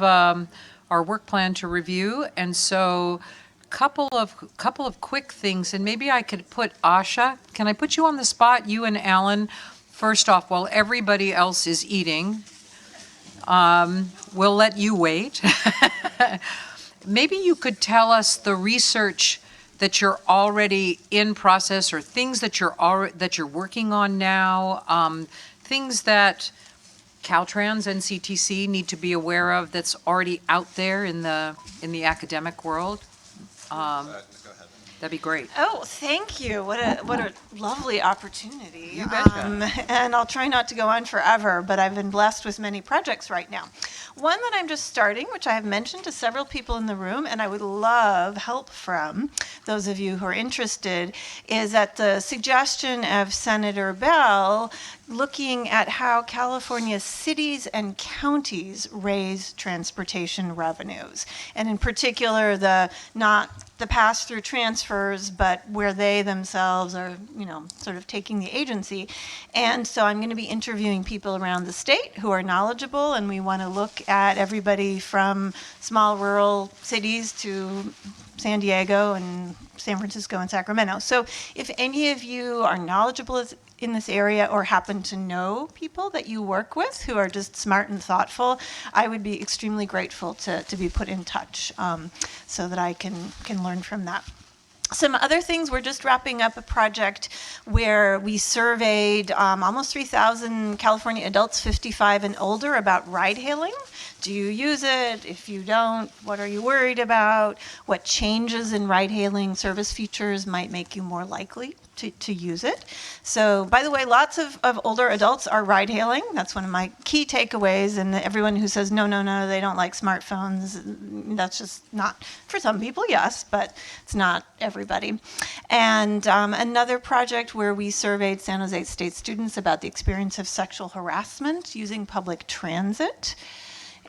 our work plan to review, and so couple of quick things, and maybe I could put Asha. Can I put you on the spot, you and Alan? First off, while everybody else is eating, we'll let you wait. Maybe you could tell us the research that you're already in process, or things that you're working on now, things that Caltrans and CTC need to be aware of that's already out there in the academic world. Go ahead. That'd be great. Oh, thank you. What a lovely opportunity. You betcha. And I'll try not to go on forever, but I've been blessed with many projects right now. One that I'm just starting, which I have mentioned to several people in the room, and I would love help from those of you who are interested, is at the suggestion of Senator Bell, looking at how California cities and counties raise transportation revenues. And in particular, not the pass-through transfers, but where they themselves are, sort of taking the agency. And so I'm going to be interviewing people around the state who are knowledgeable, and we want to look at everybody from small rural cities to San Diego and San Francisco and Sacramento. So if any of you are knowledgeable in this area or happen to know people that you work with who are just smart and thoughtful, I would be extremely grateful to be put in touch so that I can learn from that. Some other things, we're just wrapping up a project where we surveyed almost 3,000 California adults 55 and older about ride hailing. Do you use it? If you don't, what are you worried about? What changes in ride hailing service features might make you more likely to use it? So, by the way, lots of older adults are ride hailing. That's one of my key takeaways. And everyone who says, no, they don't like smartphones, that's just not, for some people, yes, but it's not everybody. And another project where we surveyed San Jose State students about the experience of sexual harassment using public transit.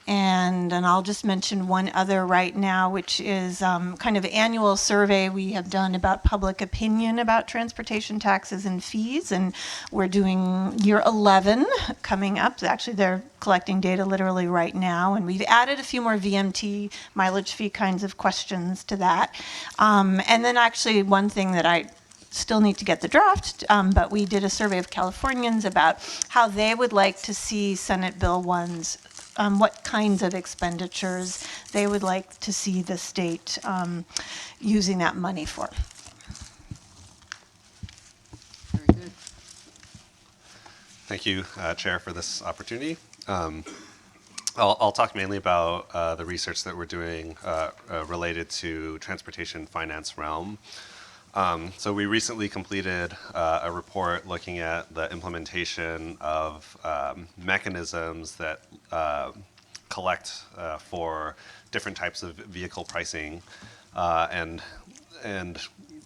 And I'll just mention one other right now, which is kind of annual survey we have done about public opinion about transportation taxes and fees. And we're doing year 11 coming up. Actually, they're collecting data literally right now. And we've added a few more VMT, mileage fee kinds of questions to that. And then actually one thing that I still need to get the draft, but we did a survey of Californians about how they would like to see Senate Bill 1's what kinds of expenditures they would like to see the state using that money for. Very good. Thank you, Chair, for this opportunity. I'll talk mainly about the research that we're doing related to transportation finance realm. So we recently completed a report looking at the implementation of mechanisms that collect for different types of vehicle pricing, and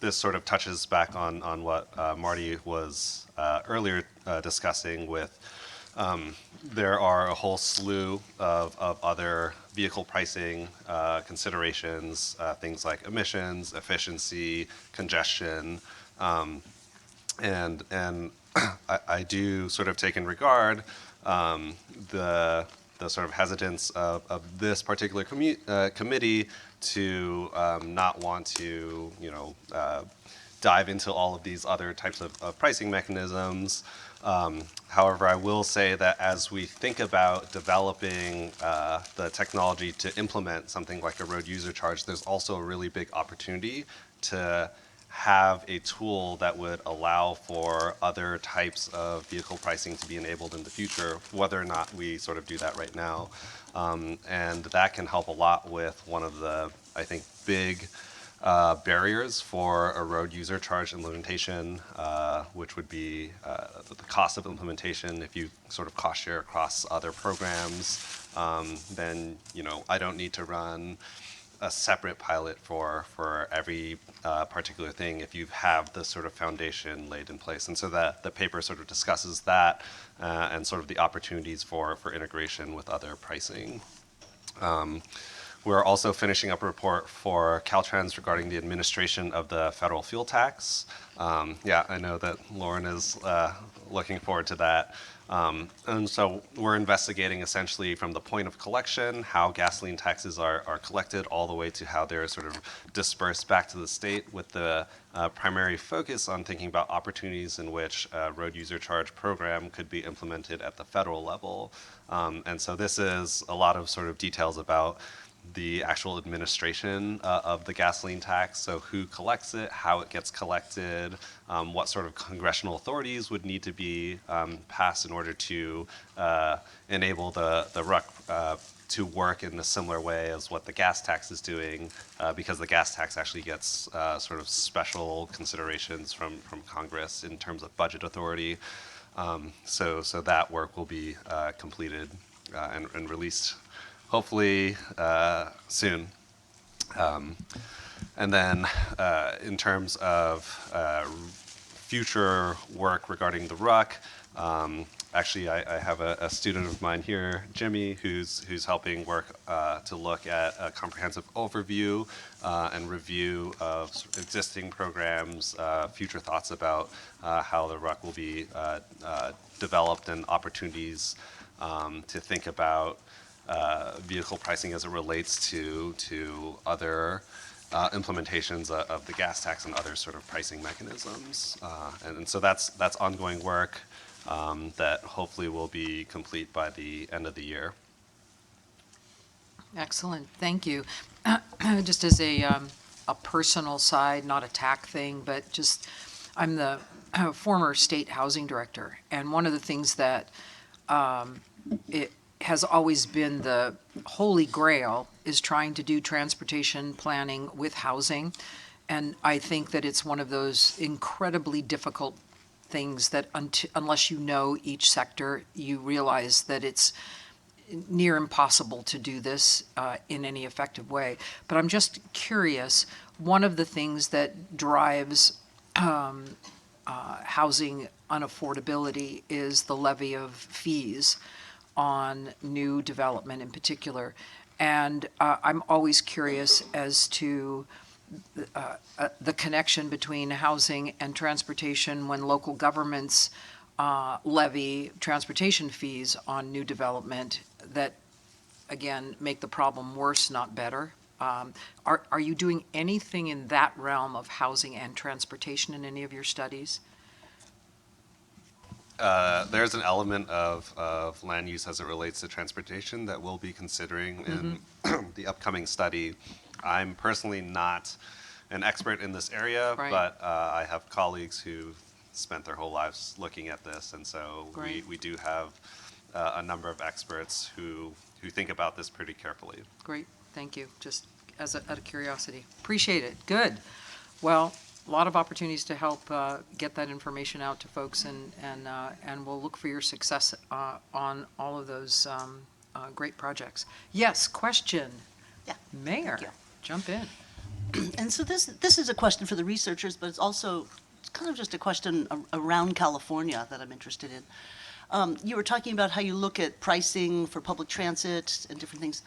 this sort of touches back on what Marty was earlier discussing with. There are a whole slew of other vehicle pricing considerations, things like emissions, efficiency, congestion, and I do sort of take in regard the sort of hesitance of this particular committee to not want to dive into all of these other types of pricing mechanisms. However, I will say that as we think about developing the technology to implement something like a road user charge, there's also a really big opportunity to have a tool that would allow for other types of vehicle pricing to be enabled in the future, whether or not we sort of do that right now. And that can help a lot with one of the, I think, big barriers for a road user charge implementation, which would be the cost of implementation. If you sort of cost share across other programs, then I don't need to run a separate pilot for every particular thing if you have the sort of foundation laid in place. And so that the paper sort of discusses that and sort of the opportunities for integration with other pricing. We're also finishing up a report for Caltrans regarding the administration of the federal fuel tax. Yeah, I know that Lauren is looking forward to that. And so we're investigating essentially from the point of collection, how gasoline taxes are collected, all the way to how they're sort of dispersed back to the state, with the primary focus on thinking about opportunities in which a road user charge program could be implemented at the federal level. And so this is a lot of sort of details about the actual administration of the gasoline tax. So who collects it, how it gets collected, what sort of congressional authorities would need to be passed in order to enable the RUC to work in a similar way as what the gas tax is doing, because the gas tax actually gets sort of special considerations from Congress in terms of budget authority. So that work will be completed and released hopefully soon. And then in terms of future work regarding the RUC, actually I have a student of mine here, Jimmy, who's helping work to look at a comprehensive overview and review of existing programs, future thoughts about how the RUC will be developed, and opportunities to think about vehicle pricing as it relates to other implementations of the gas tax and other sort of pricing mechanisms. And so that's ongoing work that hopefully will be complete by the end of the year. Excellent, thank you. Just as a personal side, not a TAC thing, but just, I'm the former state housing director, and one of the things that it has always been the holy grail is trying to do transportation planning with housing. And I think that it's one of those incredibly difficult things that unless you know each sector, you realize that it's near impossible to do this in any effective way. But I'm just curious, one of the things that drives housing unaffordability is the levy of fees on new development in particular. And I'm always curious as to the connection between housing and transportation when local governments levy transportation fees on new development that, again, make the problem worse, not better. Are you doing anything in that realm of housing and transportation in any of your studies? There's an element of land use as it relates to transportation that we'll be considering in the upcoming study. I'm personally not an expert in this area, Right. but I have colleagues who spent their whole lives looking at this, and so Great. we do have a number of experts who think about this pretty carefully. Great, thank you. Just out of curiosity. Appreciate it. Good. Well, a lot of opportunities to help get that information out to folks, and we'll look for your success on all of those great projects. Yes, question. Yeah, Mayor, thank you. jump in. And so this is a question for the researchers, but it's also kind of just a question around California that I'm interested in. You were talking about how you look at pricing for public transit and different things.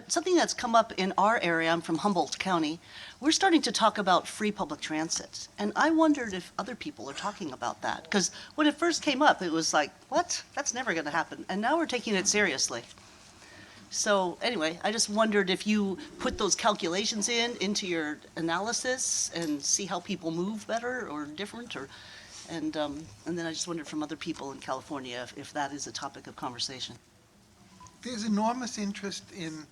Something that's come up in our area, I'm from Humboldt County, we're starting to talk about free public transit. And I wondered if other people are talking about that. Because when it first came up, it was like, what? That's never going to happen. And now we're taking it seriously. So anyway, I just wondered if you put those calculations into your analysis and see how people move better or different, and then I just wondered from other people in California if that is a topic of conversation. There's enormous interest in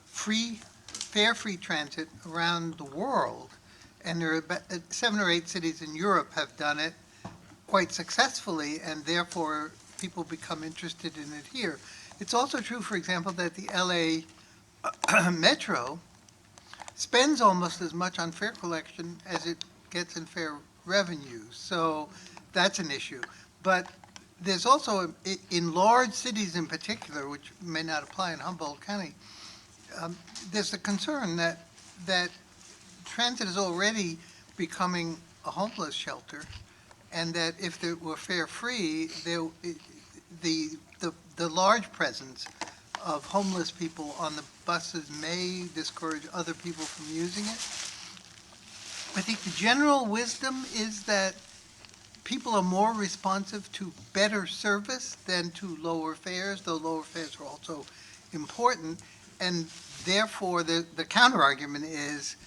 fare-free transit around the world, and there are about 7 or 8 cities in Europe have done it quite successfully, and therefore people become interested in it here. It's also true, for example, that the LA Metro spends almost as much on fare collection as it gets in fare revenue, so that's an issue. But there's also, in large cities in particular, which may not apply in Humboldt County, there's the concern that transit is already becoming a homeless shelter, and that if it were fare-free, the large presence of homeless people on the buses may discourage other people from using it. I think the general wisdom is that people are more responsive to better service than to lower fares, though lower fares are also important. And therefore, the counter-argument is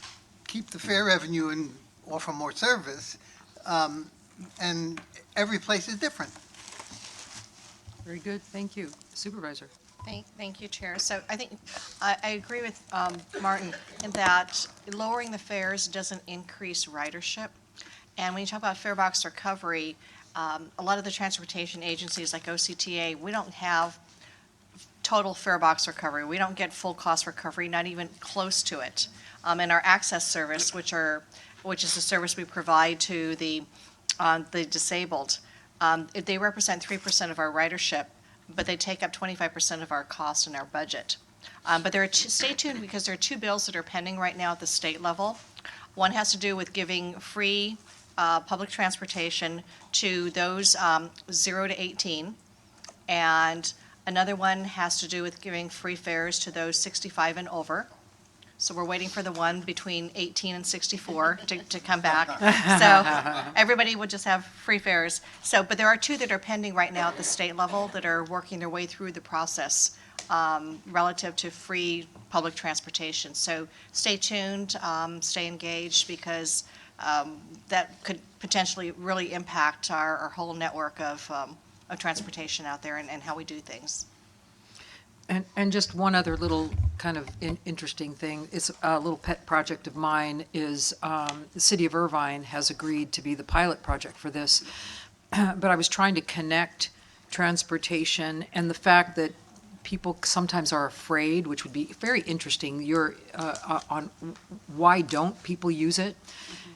keep the fare revenue and offer more service. And every place is different. Very good, thank you. Supervisor? Thank you, Chair. So I think I agree with Martin in that lowering the fares doesn't increase ridership. And when you talk about fare box recovery, a lot of the transportation agencies like OCTA, we don't have total fare box recovery. We don't get full cost recovery, not even close to it. And our access service, which is a service we provide to the disabled, they represent 3% of our ridership, but they take up 25% of our cost in our budget. But stay tuned, because there are two bills that are pending right now at the state level. One has to do with giving free public transportation to those 0 to 18, and another one has to do with giving free fares to those 65 and over. So we're waiting for the one between 18 and 64 to come back. So everybody would just have free fares. So, but there are two that are pending right now at the state level that are working their way through the process relative to free public transportation. So stay tuned, stay engaged, because that could potentially really impact our whole network of transportation out there and how we do things. And just one other little kind of interesting thing, it's a little pet project of mine, is the city of Irvine has agreed to be the pilot project for this. But I was trying to connect transportation and the fact that people sometimes are afraid, which would be very interesting, on why don't people use it?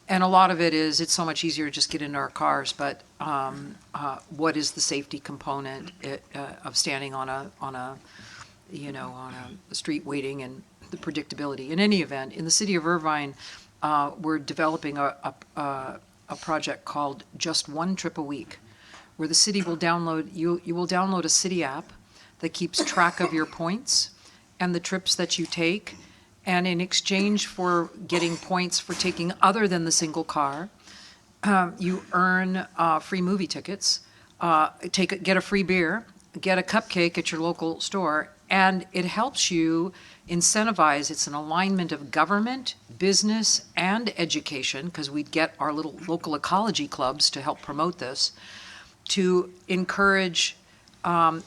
And a lot of it is, it's so much easier to just get into our cars, but what is the safety component of standing on a street waiting, and the predictability. In any event, in the city of Irvine, we're developing a project called Just One Trip a Week, where the city will you will download a city app that keeps track of your points and the trips that you take. And in exchange for getting points for taking other than the single car, you earn free movie tickets, get a free beer, get a cupcake at your local store, and it helps you incentivize. It's an alignment of government, business, and education, because we get our little local ecology clubs to help promote this, to encourage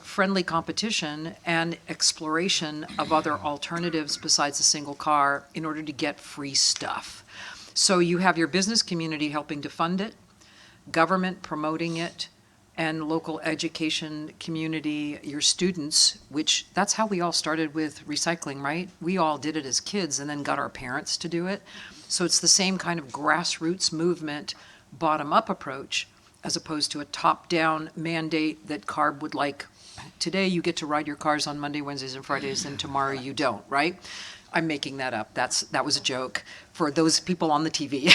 friendly competition and exploration of other alternatives besides a single car in order to get free stuff. So you have your business community helping to fund it, government promoting it, and local education community, your students, which that's how we all started with recycling, right? We all did it as kids and then got our parents to do it. So it's the same kind of grassroots movement, bottom-up approach, as opposed to a top-down mandate that CARB would like. Today you get to ride your cars on Monday, Wednesdays, and Fridays, and tomorrow you don't, right? I'm making that up. That was a joke for those people on the TV.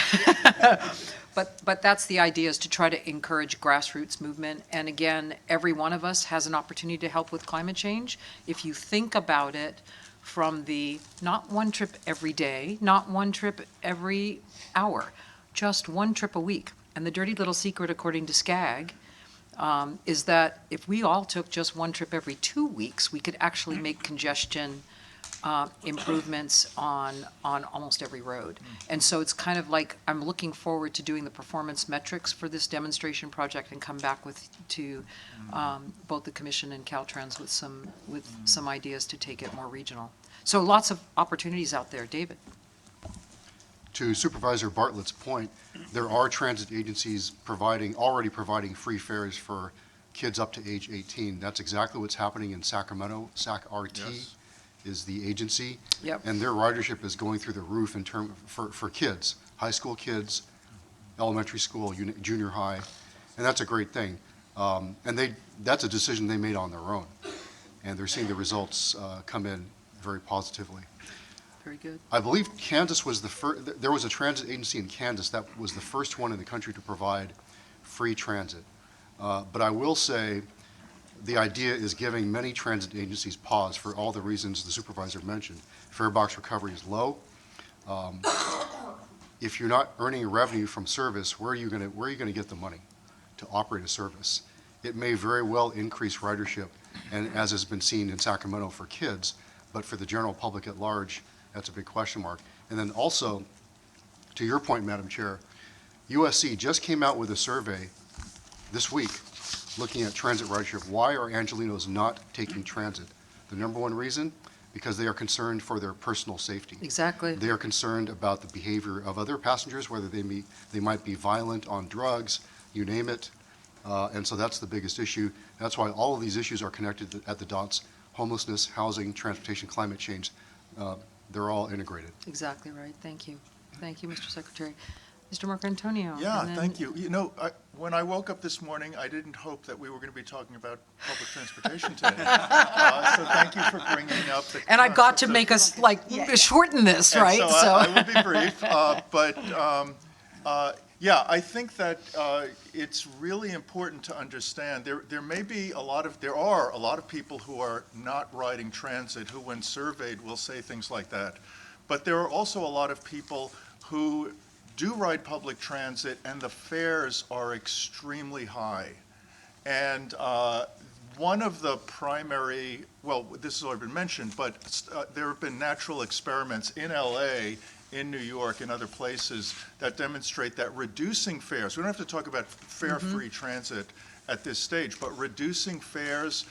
But that's the idea, is to try to encourage grassroots movement. And again, every one of us has an opportunity to help with climate change. If you think about it from the not one trip every day, not one trip every hour, just one trip a week. And the dirty little secret, according to SCAG, is that if we all took just one trip every 2 weeks, we could actually make congestion improvements on almost every road. And so it's kind of like, I'm looking forward to doing the performance metrics for this demonstration project and come back to both the commission and Caltrans with some ideas to take it more regional. So lots of opportunities out there. David? To Supervisor Bartlett's point, there are transit agencies already providing free fares for kids up to age 18. That's exactly what's happening in Sacramento. SAC-RT is the agency. Yep. And their ridership is going through the roof for kids, high school kids, elementary school, junior high, and that's a great thing. And that's a decision they made on their own, and they're seeing the results come in very positively. Very good. I believe Kansas was the first. There was a transit agency in Kansas that was the first one in the country to provide free transit. But I will say, the idea is giving many transit agencies pause for all the reasons the supervisor mentioned. Fare box recovery is low. If you're not earning revenue from service, where are you going to get the money to operate a service? It may very well increase ridership, and as has been seen in Sacramento for kids, but for the general public at large, that's a big question mark. And then also, to your point, Madam Chair, USC just came out with a survey this week looking at transit ridership. Why are Angelenos not taking transit? The number one reason, because they are concerned for their personal safety. Exactly. They are concerned about the behavior of other passengers, whether they might be violent on drugs, you name it. And so that's the biggest issue. That's why all of these issues are connected at the dots: homelessness, housing, transportation, climate change. They're all integrated. Exactly right. Thank you. Thank you, Mr. Secretary. Mr. Marcantonio. Yeah, and then- thank you. You know, when I woke up this morning, I didn't hope that we were going to be talking about public transportation today. So thank you for bringing up the And I got to concept of- make us, like, shorten this, And right? So I will be brief, yeah, I think that it's really important to understand there are a lot of people who are not riding transit who, when surveyed, will say things like that. But there are also a lot of people who do ride public transit, and the fares are extremely high. And one of the primary, well, this has already been mentioned, but there have been natural experiments in LA, in New York, and other places that demonstrate that reducing fares, we don't have to talk about fare-free transit at this stage, but reducing fares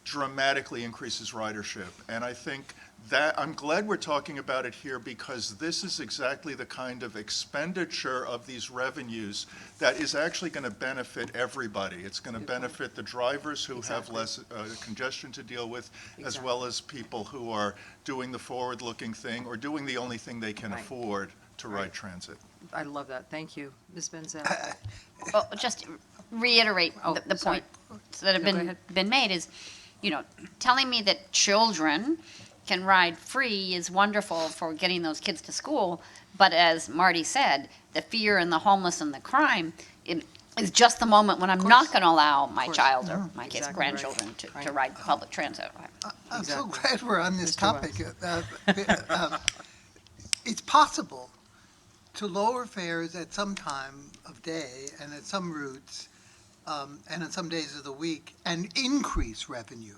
dramatically increases ridership. And I think that, I'm glad we're talking about it here, because this is exactly the kind of expenditure of these revenues that is actually going to benefit everybody. It's going to benefit the drivers who have less congestion to deal with, as well as people who are doing the forward-looking thing or doing the only thing they can afford to ride transit. I love that. Thank you. Ms. Benzet. Well, just reiterate Oh, the sorry. points that have No, go ahead. been made is, telling me that children can ride free is wonderful for getting those kids to school, but as Marty said, the fear and the homeless and the crime is just the moment when I'm not going to allow my course. child or my kids' Exactly right. grandchildren to Right. ride public transit. I'm so Exactly. glad we're on this Mr. topic. It's possible to lower fares at some time of day and at some routes and on some days of the week and increase revenue.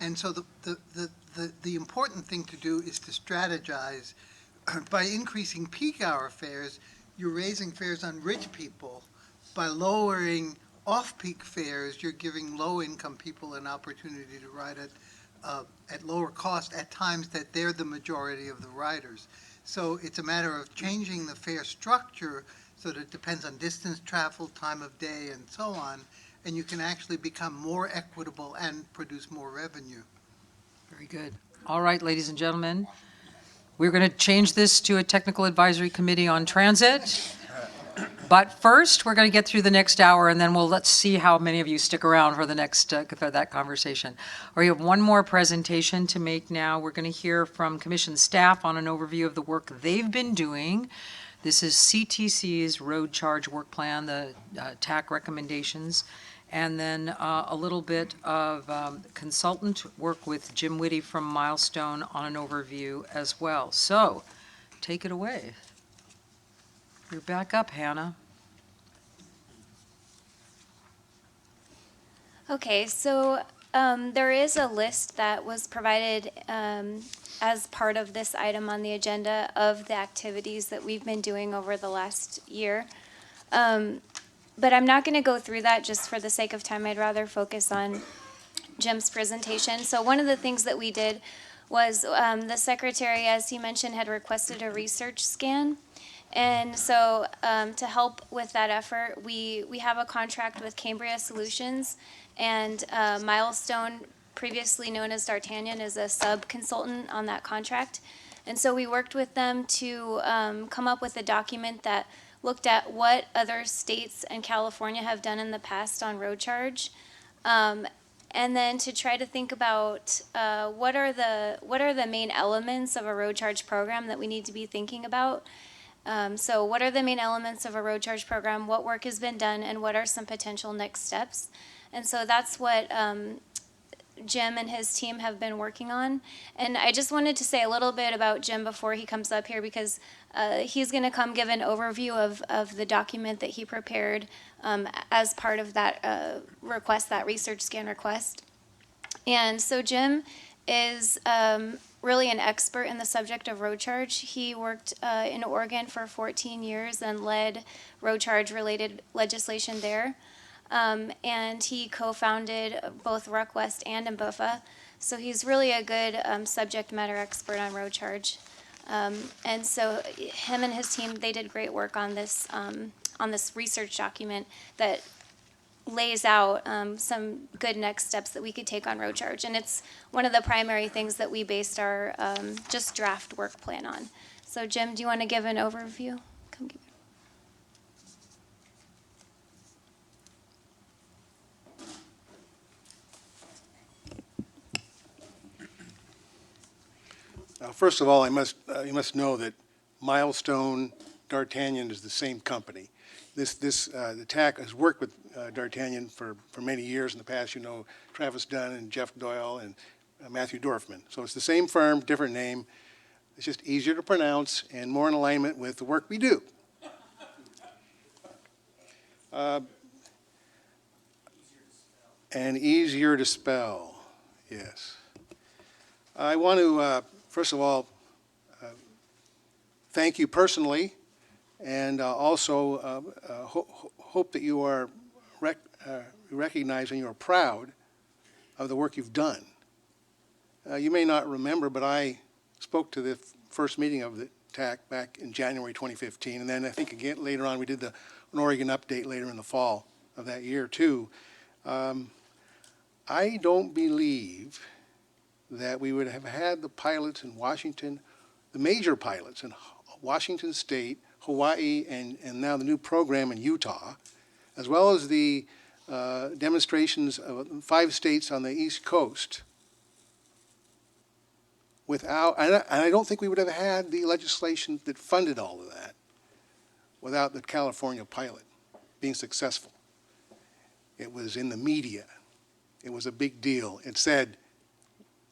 And so the important thing to do is to strategize. By increasing peak hour fares, you're raising fares on rich people. By lowering off-peak fares, you're giving low-income people an opportunity to ride at lower cost at times that they're the majority of the riders. So it's a matter of changing the fare structure so that it depends on distance traveled, time of day, and so on, and you can actually become more equitable and produce more revenue. Very good. All right, ladies and gentlemen, we're going to change this to a technical advisory committee on transit. But first, we're going to get through the next hour, and then let's see how many of you stick around for the next, for that conversation. We have one more presentation to make now. We're going to hear from Commission staff on an overview of the work they've been doing. This is CTC's road charge work plan, the TAC recommendations, and then a little bit of consultant work with Jim Whitty from Milestone on an overview as well. So, take it away. You're back up, Hannah. Okay, so there is a list that was provided as part of this item on the agenda of the activities that we've been doing over the last year. But I'm not going to go through that just for the sake of time. I'd rather focus on Jim's presentation. So one of the things that we did was the secretary, as he mentioned, had requested a research scan. And so to help with that effort, we have a contract with Cambria Solutions, and Milestone, previously known as D'Artagnan, is a sub-consultant on that contract. And so we worked with them to come up with a document that looked at what other states and California have done in the past on road charge. And then to try to think about what are the main elements of a road charge program that we need to be thinking about. So what are the main elements of a road charge program, what work has been done, and what are some potential next steps? And so that's what Jim and his team have been working on. And I just wanted to say a little bit about Jim before he comes up here, because he's going to come give an overview of the document that he prepared as part of that request, that research scan request. And so Jim is really an expert in the subject of road charge. He worked in Oregon for 14 years and led road charge related legislation there. And he co-founded both RuckWest and MBUFA. So he's really a good subject matter expert on road charge. And so him and his team, they did great work on this research document that lays out some good next steps that we could take on road charge. And it's one of the primary things that we based our just draft work plan on. So Jim, do you want to give an overview? Come give First of all, you must know that Milestone D'Artagnan is the same company. The TAC has worked with D'Artagnan for many years in the past. You know, Travis Dunn and Jeff Doyle and Matthew Dorfman. So it's the same firm, different name. It's just easier to pronounce and more in alignment with the work we do. And easier to spell, yes. I want to, first of all, thank you personally, and also hope that you are recognizing, you are proud of the work you've done. You may not remember, but I spoke to the first meeting of the TAC back in January 2015, and then I think again later on we did an Oregon update later in the fall of that year too. I don't believe that we would have had the pilots in Washington, the major pilots in Washington State, Hawaii, and now the new program in Utah, as well as the demonstrations of 5 states on the East Coast, without, and I don't think we would have had the legislation that funded all of that without the California pilot being successful. It was in the media. It was a big deal. It said,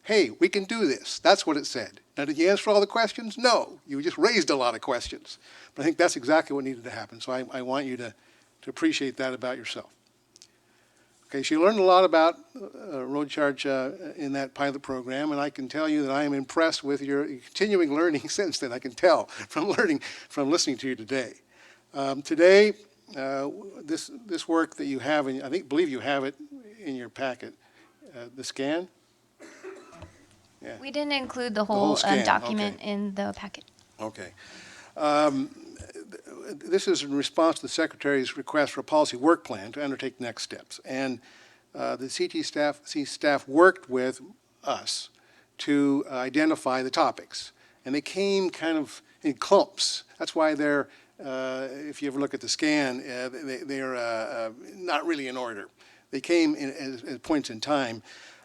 hey, we can do this. That's what it said. Now, did you answer all the questions? No. You just raised a lot of questions. But I think that's exactly what needed to happen. So I want you to appreciate that about yourself. Okay, so you learned a lot about road charge in that pilot program, and I can tell you that I am impressed with your continuing learning since then. I can tell from listening to you today. Today, this work that you have, and I believe you have it in your packet, the scan. Yeah. We didn't include the whole scan, document okay. in the packet. Okay. This is in response to the Secretary's request for a policy work plan to undertake next steps. And the CT staff worked with us to identify the topics. And they came kind of in clumps. That's why they're, if you ever look at the scan, they're not really in order. They came as points in time.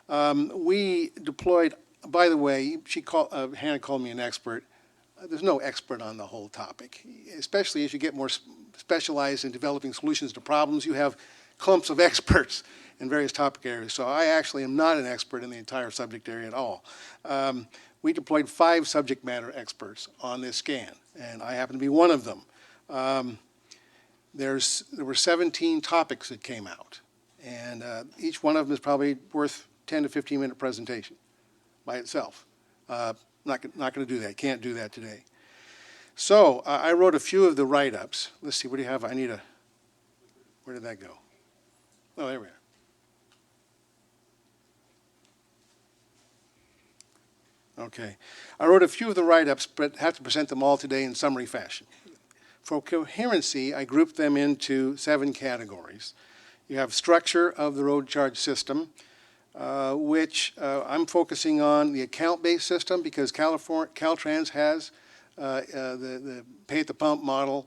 We deployed, by the way, Hannah called me an expert. There's no expert on the whole topic, especially as you get more specialized in developing solutions to problems. You have clumps of experts in various topic areas. So I actually am not an expert in the entire subject area at all. We deployed 5 subject matter experts on this scan, and I happen to be one of them. There were 17 topics that came out, and each one of them is probably worth 10 to 15-minute presentation by itself. Not going to do that. Can't do that today. So I wrote a few of the write-ups. Let's see. What do you have? Where did that go? Oh, there we are. Okay. I wrote a few of the write-ups, but have to present them all today in summary fashion. For coherency, I grouped them into 7 categories. You have structure of the road charge system, which I'm focusing on the account-based system because Caltrans has the pay-at-the-pump model.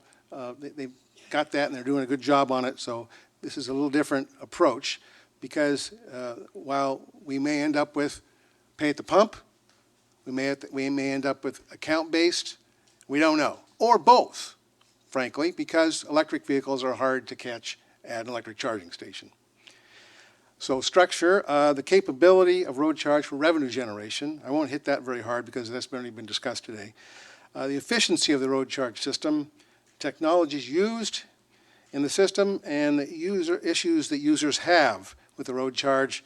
They've got that and they're doing a good job on it. So this is a little different approach because while we may end up with pay-at-the-pump, we may end up with account-based. We don't know. Or both, frankly, because electric vehicles are hard to catch at an electric charging station. So structure, the capability of road charge for revenue generation. I won't hit that very hard because that's already been discussed today. The efficiency of the road charge system, technologies used in the system, and the user issues that users have with the road charge,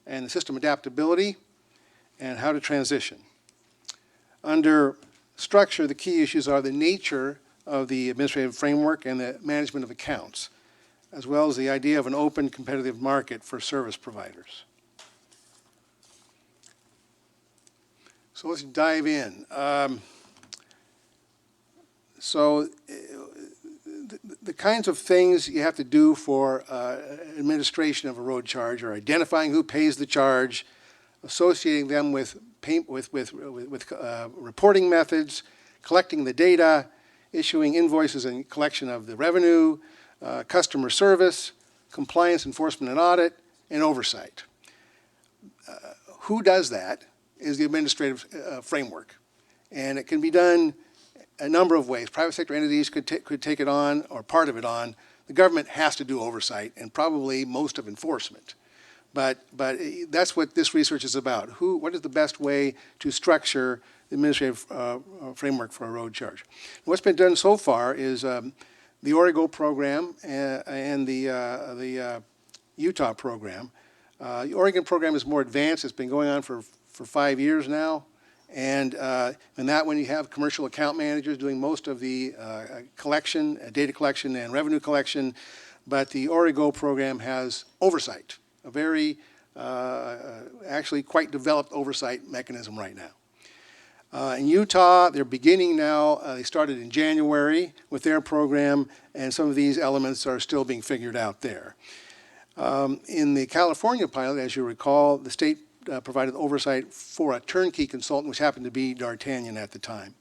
and the system adaptability, and how to transition. Under structure, the key issues are the nature of the administrative framework and the management of accounts, as well as the idea of an open competitive market for service providers. So let's dive in. The kinds of things you have to do for administration of a road charge are identifying who pays the charge, associating them with reporting methods, collecting the data, issuing invoices and collection of the revenue, customer service, compliance, enforcement and audit, and oversight. Who does that is the administrative framework. And it can be done a number of ways. Private sector entities could take it on, or part of it on. The government has to do oversight and probably most of enforcement. But that's what this research is about. What is the best way to structure the administrative framework for a road charge? What's been done so far is the Origo program and the Utah program. The Oregon program is more advanced. It's been going on for 5 years now. And that when you have commercial account managers doing most of the collection, data collection and revenue collection, but the Origo program has oversight, a very, actually quite developed oversight mechanism right now. In Utah, they're beginning now, they started in January with their program, and some of these elements are still being figured out there. In the California pilot, as you recall, the state provided oversight for a turnkey consultant, which happened to be D'Artagnan at the time.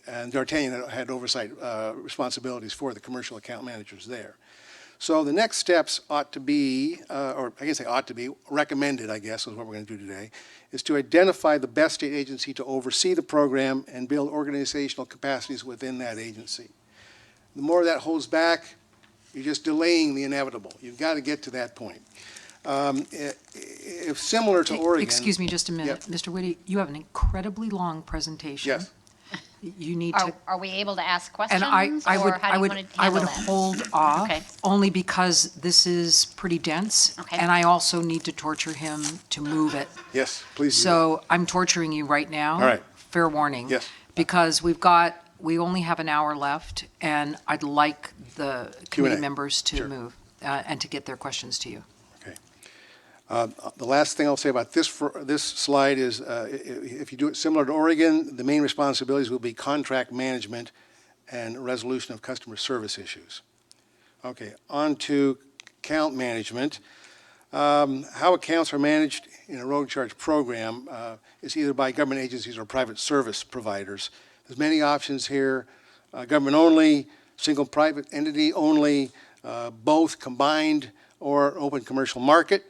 And D'Artagnan had oversight responsibilities for the commercial account managers there. So the next steps ought to be, or I guess they ought to be, recommended, I guess, is what we're going to do today, is to identify the best state agency to oversee the program and build organizational capacities within that agency. The more that holds back, you're just delaying the inevitable. You've got to get to that point. If similar to Oregon. Excuse me just a minute. Yep. Mr. Whitty, you have an incredibly long presentation. Yes. You need to. Are we able to ask questions? And I or how do you want to I would handle that? hold off, Okay. only because this is pretty dense. Okay. And I also need to torture him to move it. Yes, please do. So I'm torturing you right now. All right. Fair warning. Yes. Because we only have an hour left, and I'd like the committee members to Sure. move and to get their questions to you. The last thing I'll say about this slide is if you do it similar to Oregon, the main responsibilities will be contract management and resolution of customer service issues. Okay, on to account management. How accounts are managed in a road charge program is either by government agencies or private service providers. There's many options here, government only, single private entity only, both combined, or open commercial market.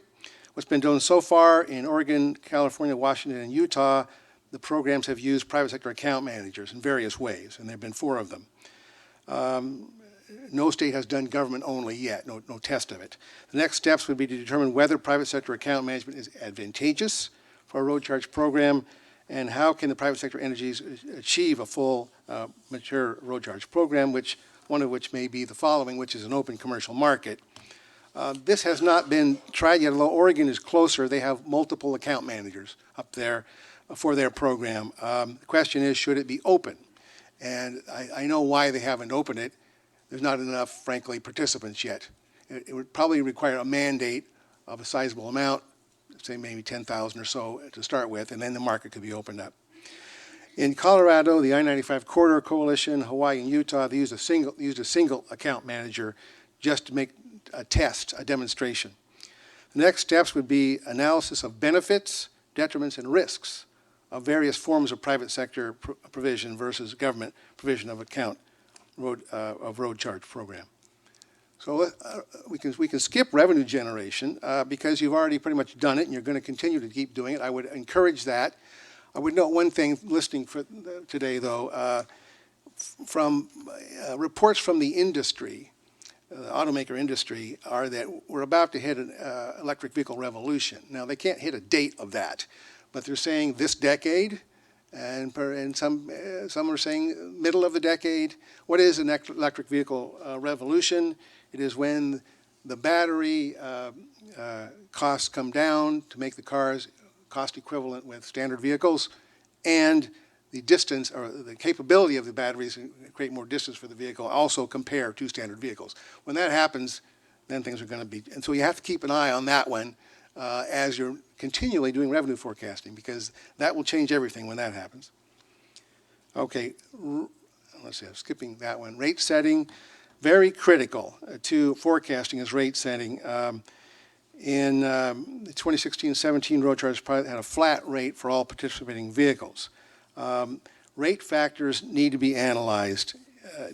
What's been done so far in Oregon, California, Washington, and Utah, the programs have used private sector account managers in various ways, and there have been 4 of them. No state has done government only yet, no test of it. The next steps would be to determine whether private sector account management is advantageous for a road charge program, and how can the private sector entities achieve a full, mature road charge program, one of which may be the following, which is an open commercial market. This has not been tried yet, although Oregon is closer. They have multiple account managers up there for their program. The question is, should it be open? And I know why they haven't opened it. There's not enough, frankly, participants yet. It would probably require a mandate of a sizable amount, say maybe 10,000 or so to start with, and then the market could be opened up. In Colorado, the I-95 Corridor Coalition, Hawaii, and Utah, they used a single account manager just to make a test, a demonstration. The next steps would be analysis of benefits, detriments, and risks of various forms of private sector provision versus government provision of road charge program. So we can skip revenue generation because you've already pretty much done it and you're going to continue to keep doing it. I would encourage that. I would note one thing listening for today, though, from reports from the industry, automaker industry are that we're about to hit an electric vehicle revolution. Now, they can't hit a date of that, but they're saying this decade, and some are saying middle of the decade. What is an electric vehicle revolution? It is when the battery costs come down to make the cars cost equivalent with standard vehicles, and the distance or the capability of the batteries to create more distance for the vehicle also compare to standard vehicles. When that happens, then things are going to be, and so you have to keep an eye on that one as you're continually doing revenue forecasting, because that will change everything when that happens. Okay, let's see, I'm skipping that one. Rate setting, very critical to forecasting is rate setting. In the 2016-17 road charge pilot had a flat rate for all participating vehicles. Rate factors need to be analyzed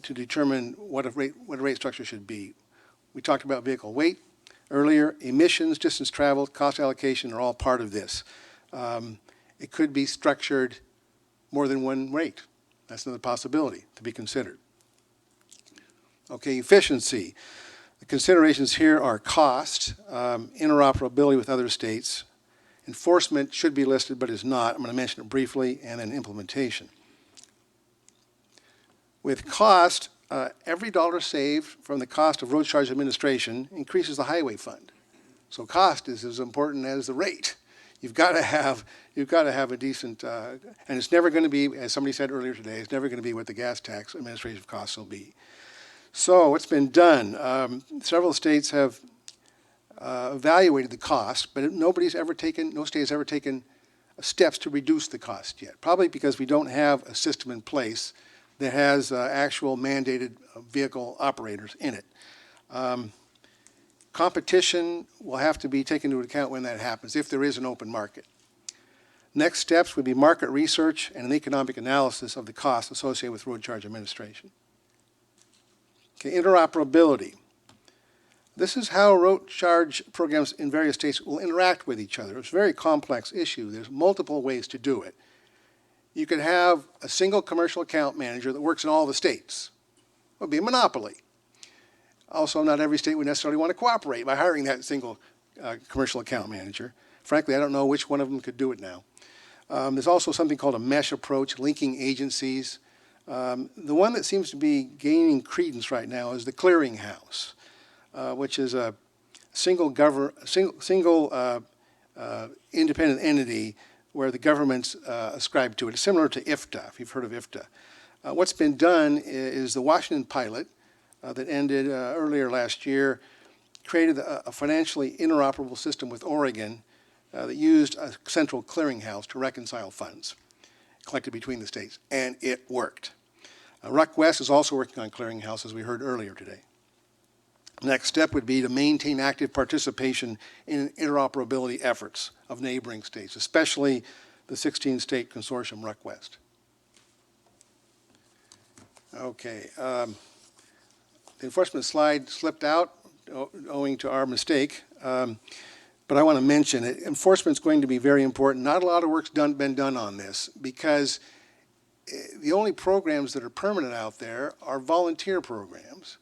to determine what a rate structure should be. We talked about vehicle weight earlier. Emissions, distance traveled, cost allocation are all part of this. It could be structured more than one rate. That's another possibility to be considered. Okay, efficiency. The considerations here are cost, interoperability with other states. Enforcement should be listed but is not. I'm going to mention it briefly, and then implementation. With cost, every dollar saved from the cost of road charge administration increases the highway fund. So cost is as important as the rate. You've got to have a decent, and it's never going to be, as somebody said earlier today, it's never going to be what the gas tax administrative costs will be. So what's been done? Several states have evaluated the cost, but no state has ever taken steps to reduce the cost yet. Probably because we don't have a system in place that has actual mandated vehicle operators in it. Competition will have to be taken into account when that happens, if there is an open market. Next steps would be market research and an economic analysis of the costs associated with road charge administration. Okay, interoperability. This is how road charge programs in various states will interact with each other. It's a very complex issue. There's multiple ways to do it. You could have a single commercial account manager that works in all the states. It would be a monopoly. Also, not every state would necessarily want to cooperate by hiring that single commercial account manager. Frankly, I don't know which one of them could do it now. There's also something called a mesh approach, linking agencies. The one that seems to be gaining credence right now is the clearinghouse, which is a single independent entity where the government's ascribed to it. It's similar to IFTA, if you've heard of IFTA. What's been done is the Washington pilot that ended earlier last year created a financially interoperable system with Oregon that used a central clearinghouse to reconcile funds collected between the states, and it worked. RUC-West is also working on clearinghouse, as we heard earlier today. Next step would be to maintain active participation in interoperability efforts of neighboring states, especially the 16-state consortium RUC-West. Okay, the enforcement slide slipped out owing to our mistake, but I want to mention it. Enforcement is going to be very important. Not a lot of work's been done on this because the only programs that are permanent out there are volunteer programs.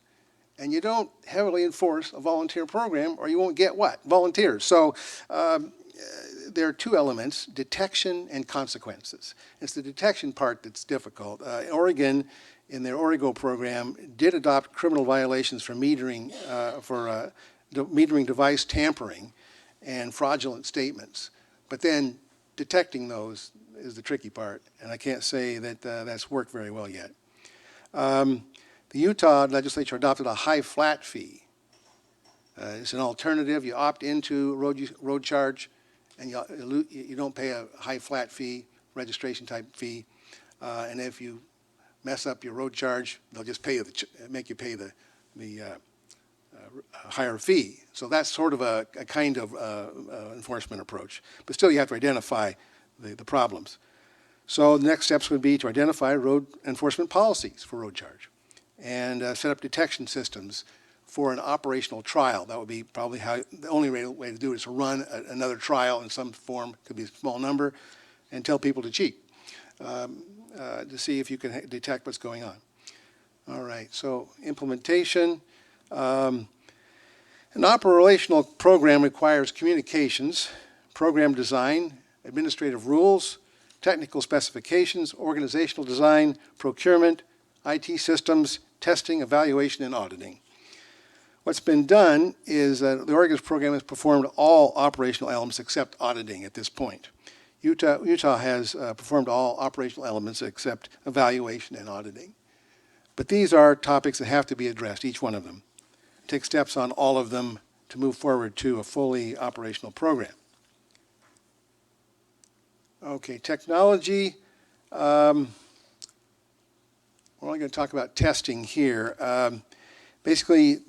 And you don't heavily enforce a volunteer program or you won't get what? Volunteers. So there are two elements, detection and consequences. It's the detection part that's difficult. Oregon, in their Origo program, did adopt criminal violations for metering device tampering and fraudulent statements. But then detecting those is the tricky part, and I can't say that that's worked very well yet. The Utah legislature adopted a high flat fee. It's an alternative. You opt into road charge, and you don't pay a high flat fee, registration type fee. And if you mess up your road charge, they'll just make you pay the higher fee. So that's sort of a kind of enforcement approach. But still, you have to identify the problems. So the next steps would be to identify road enforcement policies for road charge and set up detection systems for an operational trial. That would be probably the only way to do it is to run another trial in some form, could be a small number, and tell people to cheat to see if you can detect what's going on. All right, so implementation. An operational program requires communications, program design, administrative rules, technical specifications, organizational design, procurement, IT systems, testing, evaluation, and auditing. What's been done is the Oregon's program has performed all operational elements except auditing at this point. Utah has performed all operational elements except evaluation and auditing. But these are topics that have to be addressed, each one of them. Take steps on all of them to move forward to a fully operational program. Okay, technology. We're only going to talk about testing here. Basically,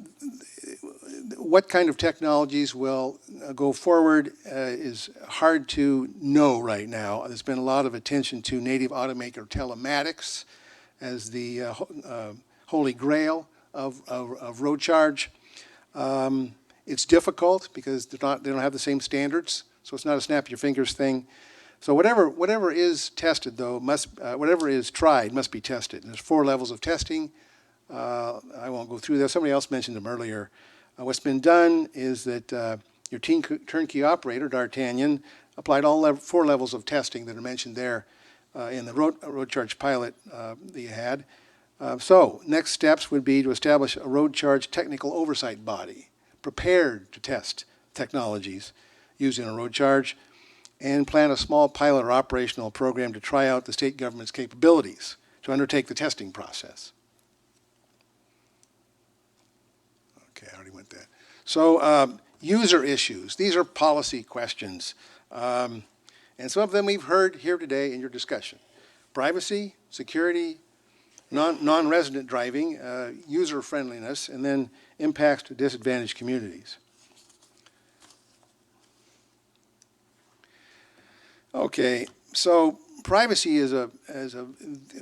what kind of technologies will go forward is hard to know right now. There's been a lot of attention to native automaker telematics as the holy grail of road charge. It's difficult because they don't have the same standards, so it's not a snap your fingers thing. So whatever is tested, though, whatever is tried must be tested. There's 4 levels of testing. I won't go through that. Somebody else mentioned them earlier. What's been done is that your turnkey operator, D'Artagnan, applied all 4 levels of testing that are mentioned there in the road charge pilot that you had. So next steps would be to establish a road charge technical oversight body prepared to test technologies used in a road charge, and plan a small pilot or operational program to try out the state government's capabilities to undertake the testing process. Okay, I already went there. So user issues. These are policy questions. And some of them we've heard here today in your discussion. Privacy, security, non-resident driving, user friendliness, and then impacts to disadvantaged communities. Okay, so privacy is a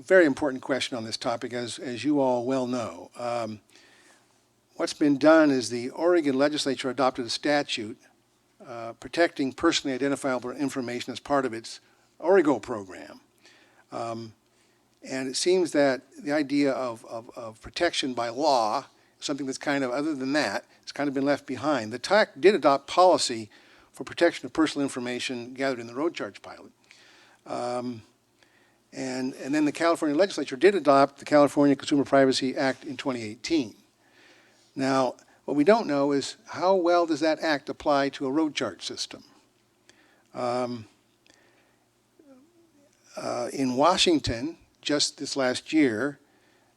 very important question on this topic, as you all well know. What's been done is the Oregon legislature adopted a statute protecting personally identifiable information as part of its Origo program. And it seems that the idea of protection by law, something that's kind of, other than that, it's kind of been left behind. The TAC did adopt policy for protection of personal information gathered in the road charge pilot. And then the California legislature did adopt the California Consumer Privacy Act in 2018. Now, what we don't know is how well does that act apply to a road charge system? In Washington, just this last year,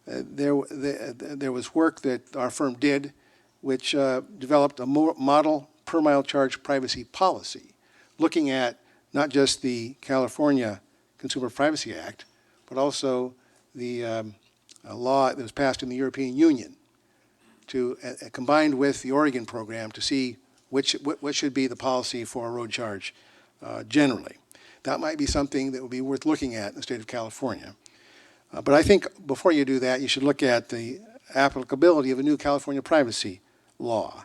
there was work that our firm did which developed a model per mile charge privacy policy, looking at not just the California Consumer Privacy Act, but also the law that was passed in the European Union, to combined with the Oregon program to see what should be the policy for a road charge generally. That might be something that would be worth looking at in the state of California. But I think before you do that, you should look at the applicability of a new California privacy law.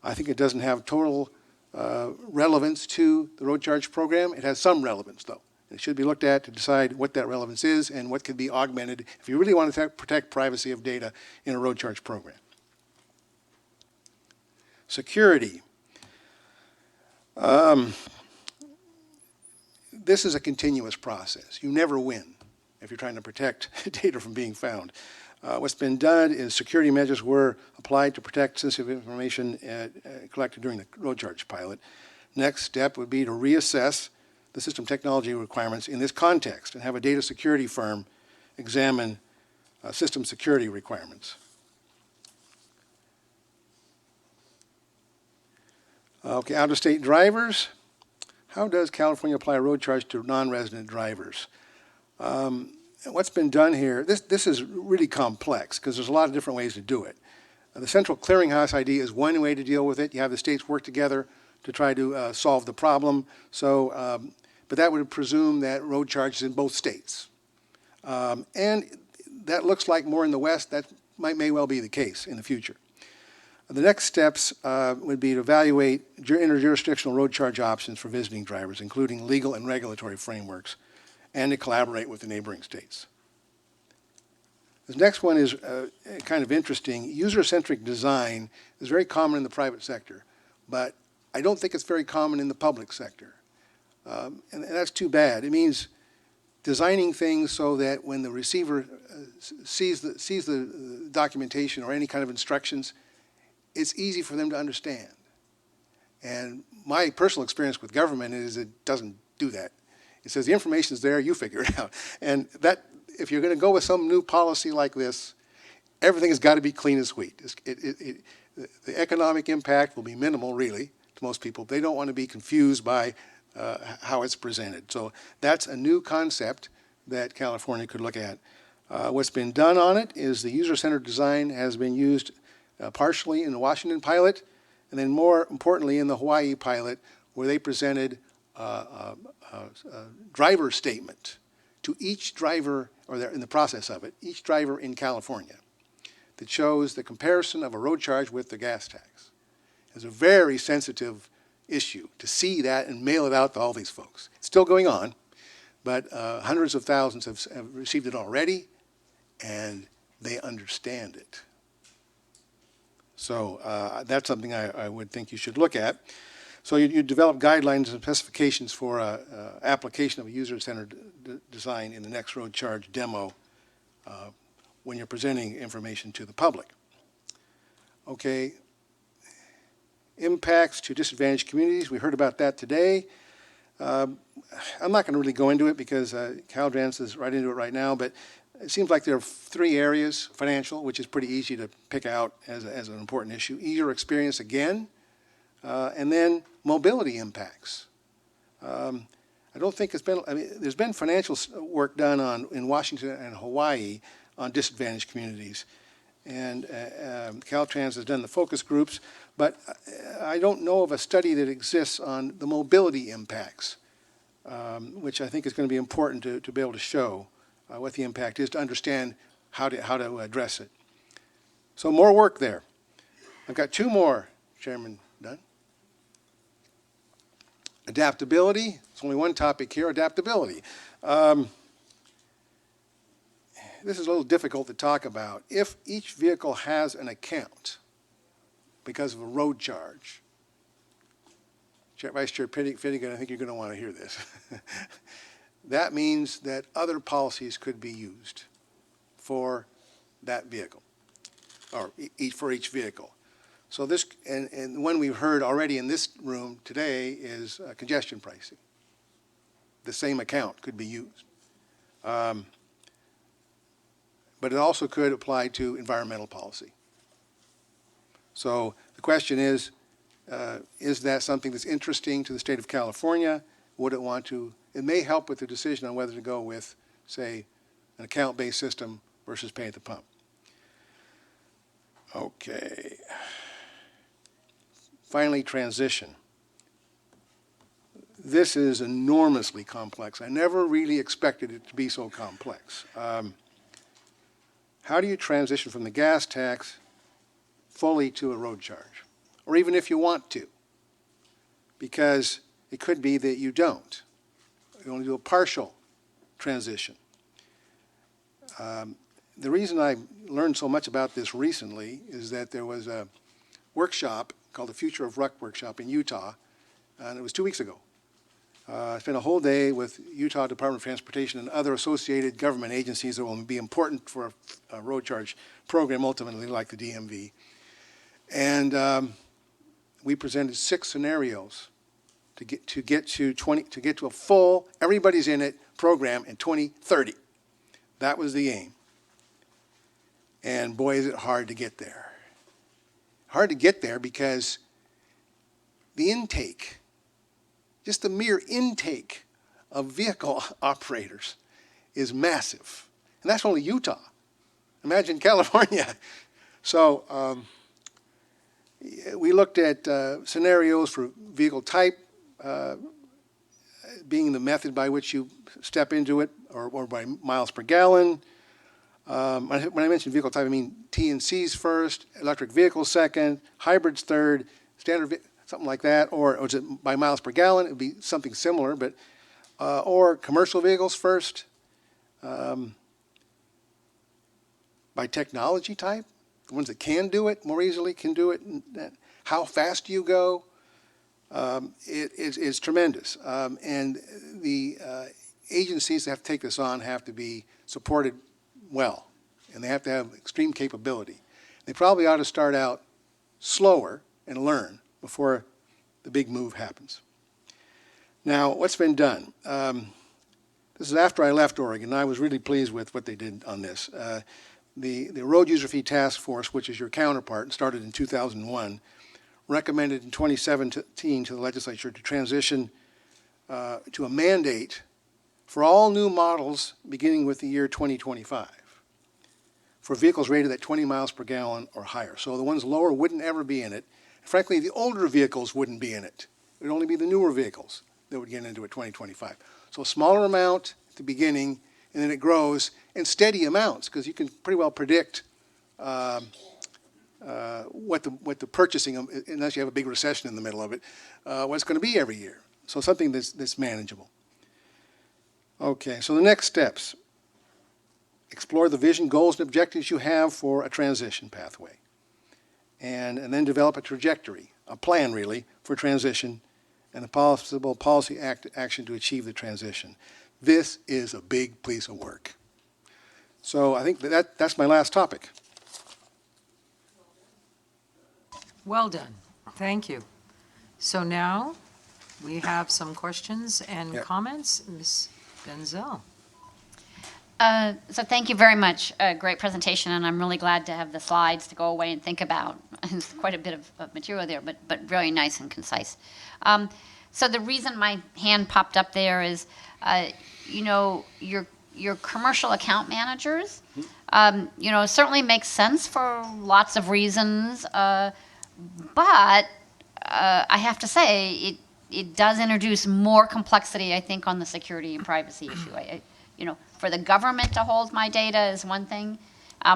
I think it doesn't have total relevance to the road charge program. It has some relevance, though. It should be looked at to decide what that relevance is and what could be augmented if you really want to protect privacy of data in a road charge program. Security. This is a continuous process. You never win if you're trying to protect data from being found. What's been done is security measures were applied to protect sensitive information collected during the road charge pilot. Next step would be to reassess the system technology requirements in this context and have a data security firm examine system security requirements. Okay, out-of-state drivers. How does California apply a road charge to non-resident drivers? What's been done here, this is really complex because there's a lot of different ways to do it. The central clearinghouse idea is one way to deal with it. You have the states work together to try to solve the problem. So, but that would presume that road charges in both states. And that looks like more in the West. That may well be the case in the future. The next steps would be to evaluate interjurisdictional road charge options for visiting drivers, including legal and regulatory frameworks, and to collaborate with the neighboring states. This next one is kind of interesting. User-centric design is very common in the private sector, but I don't think it's very common in the public sector. And that's too bad. It means designing things so that when the receiver sees the documentation or any kind of instructions, it's easy for them to understand. And my personal experience with government is it doesn't do that. It says the information is there, you figure it out. And that, if you're going to go with some new policy like this, everything has got to be clean as wheat. The economic impact will be minimal, really, to most people. They don't want to be confused by how it's presented. So that's a new concept that California could look at. What's been done on it is the user-centered design has been used partially in the Washington pilot, and then more importantly in the Hawaii pilot, where they presented a driver statement to each driver, or they're in the process of it, each driver in California, that shows the comparison of a road charge with the gas tax. It's a very sensitive issue to see that and mail it out to all these folks. It's still going on, but hundreds of thousands have received it already, and they understand it. So that's something I would think you should look at. So you develop guidelines and specifications for application of a user-centered design in the next road charge demo when you're presenting information to the public. Okay. Impacts to disadvantaged communities. We heard about that today. I'm not going to really go into it because Caltrans is right into it right now, but it seems like there are three areas. Financial, which is pretty easy to pick out as an important issue. User experience again, and then mobility impacts. I don't think it's been, I mean, there's been financial work done in Washington and Hawaii on disadvantaged communities. And Caltrans has done the focus groups, but I don't know of a study that exists on the mobility impacts, which I think is going to be important to be able to show what the impact is, to understand how to address it. So more work there. I've got two more, Chairman Dunn. Adaptability. There's only one topic here, adaptability. This is a little difficult to talk about. If each vehicle has an account because of a road charge, Vice Chair Finnegan, I think you're going to want to hear this. That means that other policies could be used for that vehicle, or for each vehicle. So this, and one we've heard already in this room today is congestion pricing. The same account could be used. But it also could apply to environmental policy. So the question is that something that's interesting to the state of California? Would it want to? It may help with the decision on whether to go with, say, an account-based system versus pay at the pump. Okay. Finally, transition. This is enormously complex. I never really expected it to be so complex. How do you transition from the gas tax fully to a road charge? Or even if you want to, because it could be that you don't. You only do a partial transition. The reason I learned so much about this recently is that there was a workshop called the Future of Ruck Workshop in Utah, and it was 2 weeks ago. I spent a whole day with Utah Department of Transportation and other associated government agencies that will be important for a road charge program, ultimately, like the DMV. And we presented 6 scenarios to get to a full, everybody's in it program in 2030. That was the aim. And boy, is it hard to get there. Hard to get there because the intake, just the mere intake of vehicle operators is massive. And that's only Utah. Imagine California. So we looked at scenarios for vehicle type being the method by which you step into it, or by miles per gallon. When I mention vehicle type, I mean T and C's first, electric vehicles second, hybrids third, standard something like that, or is it by miles per gallon? It would be something similar, but or commercial vehicles first. by technology type. The ones that can do it more easily can do it. How fast you go, it's tremendous. And the agencies that have to take this on have to be supported well, and they have to have extreme capability. They probably ought to start out slower and learn before the big move happens. Now, what's been done? This is after I left Oregon, and I was really pleased with what they did on this. The Road User Fee Task Force, which is your counterpart and started in 2001, recommended in 2017 to the legislature to transition to a mandate for all new models beginning with the year 2025 for vehicles rated at 20 miles per gallon or higher. So the ones lower wouldn't ever be in it. Frankly, the older vehicles wouldn't be in it. It would only be the newer vehicles that would get into it 2025. So a smaller amount at the beginning, and then it grows in steady amounts, because you can pretty well predict what the purchasing, unless you have a big recession in the middle of it, what it's going to be every year. So something that's manageable. Okay, so the next steps. Explore the vision, goals, and objectives you have for a transition pathway. And then develop a trajectory, a plan really, for transition and a possible policy action to achieve the transition. This is a big piece of work. So I think that's my last topic. Well done. Thank you. So now we have some questions and Yep. comments. Ms. Benzel. So thank you very much. Great presentation, and I'm really glad to have the slides to go away and think about. There's quite a bit of material there, but very nice and concise. So the reason my hand popped up there is, your commercial account managers, certainly makes sense for lots of reasons, but I have to say it does introduce more complexity, I think, on the security and privacy issue. For the government to hold my data is one thing,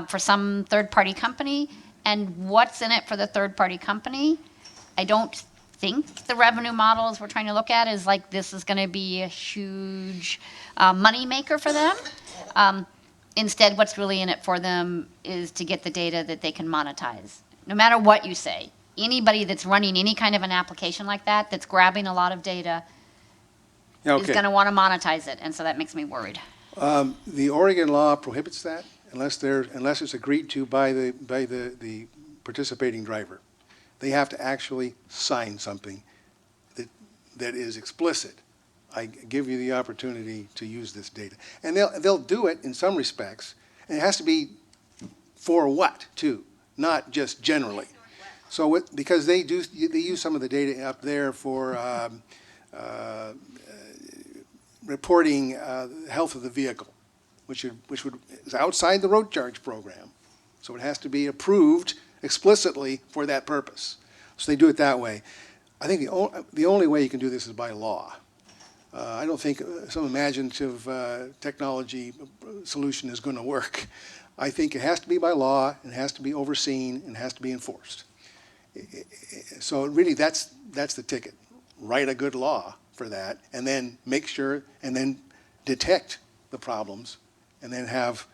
for some third-party company, and what's in it for the third-party company? I don't think the revenue models we're trying to look at is like this is going to be a huge money maker for them. Instead, what's really in it for them is to get the data that they can monetize. No matter what you say, anybody that's running any kind of an application like that, that's grabbing a lot of data, is going to want to monetize it, and so that makes me worried. The Oregon law prohibits that unless it's agreed to by the participating driver. They have to actually sign something that is explicit. I give you the opportunity to use this data, and they'll do it in some respects, and it has to be for what too, not just generally. So because they use some of the data up there for reporting the health of the vehicle, which is outside the road charge program. So it has to be approved explicitly for that purpose. So they do it that way. I think the only way you can do this is by law. I don't think some imaginative technology solution is going to work. I think it has to be by law, and it has to be overseen, and it has to be enforced. So really, that's the ticket. Write a good law for that, and then make sure, and then detect the problems, and then have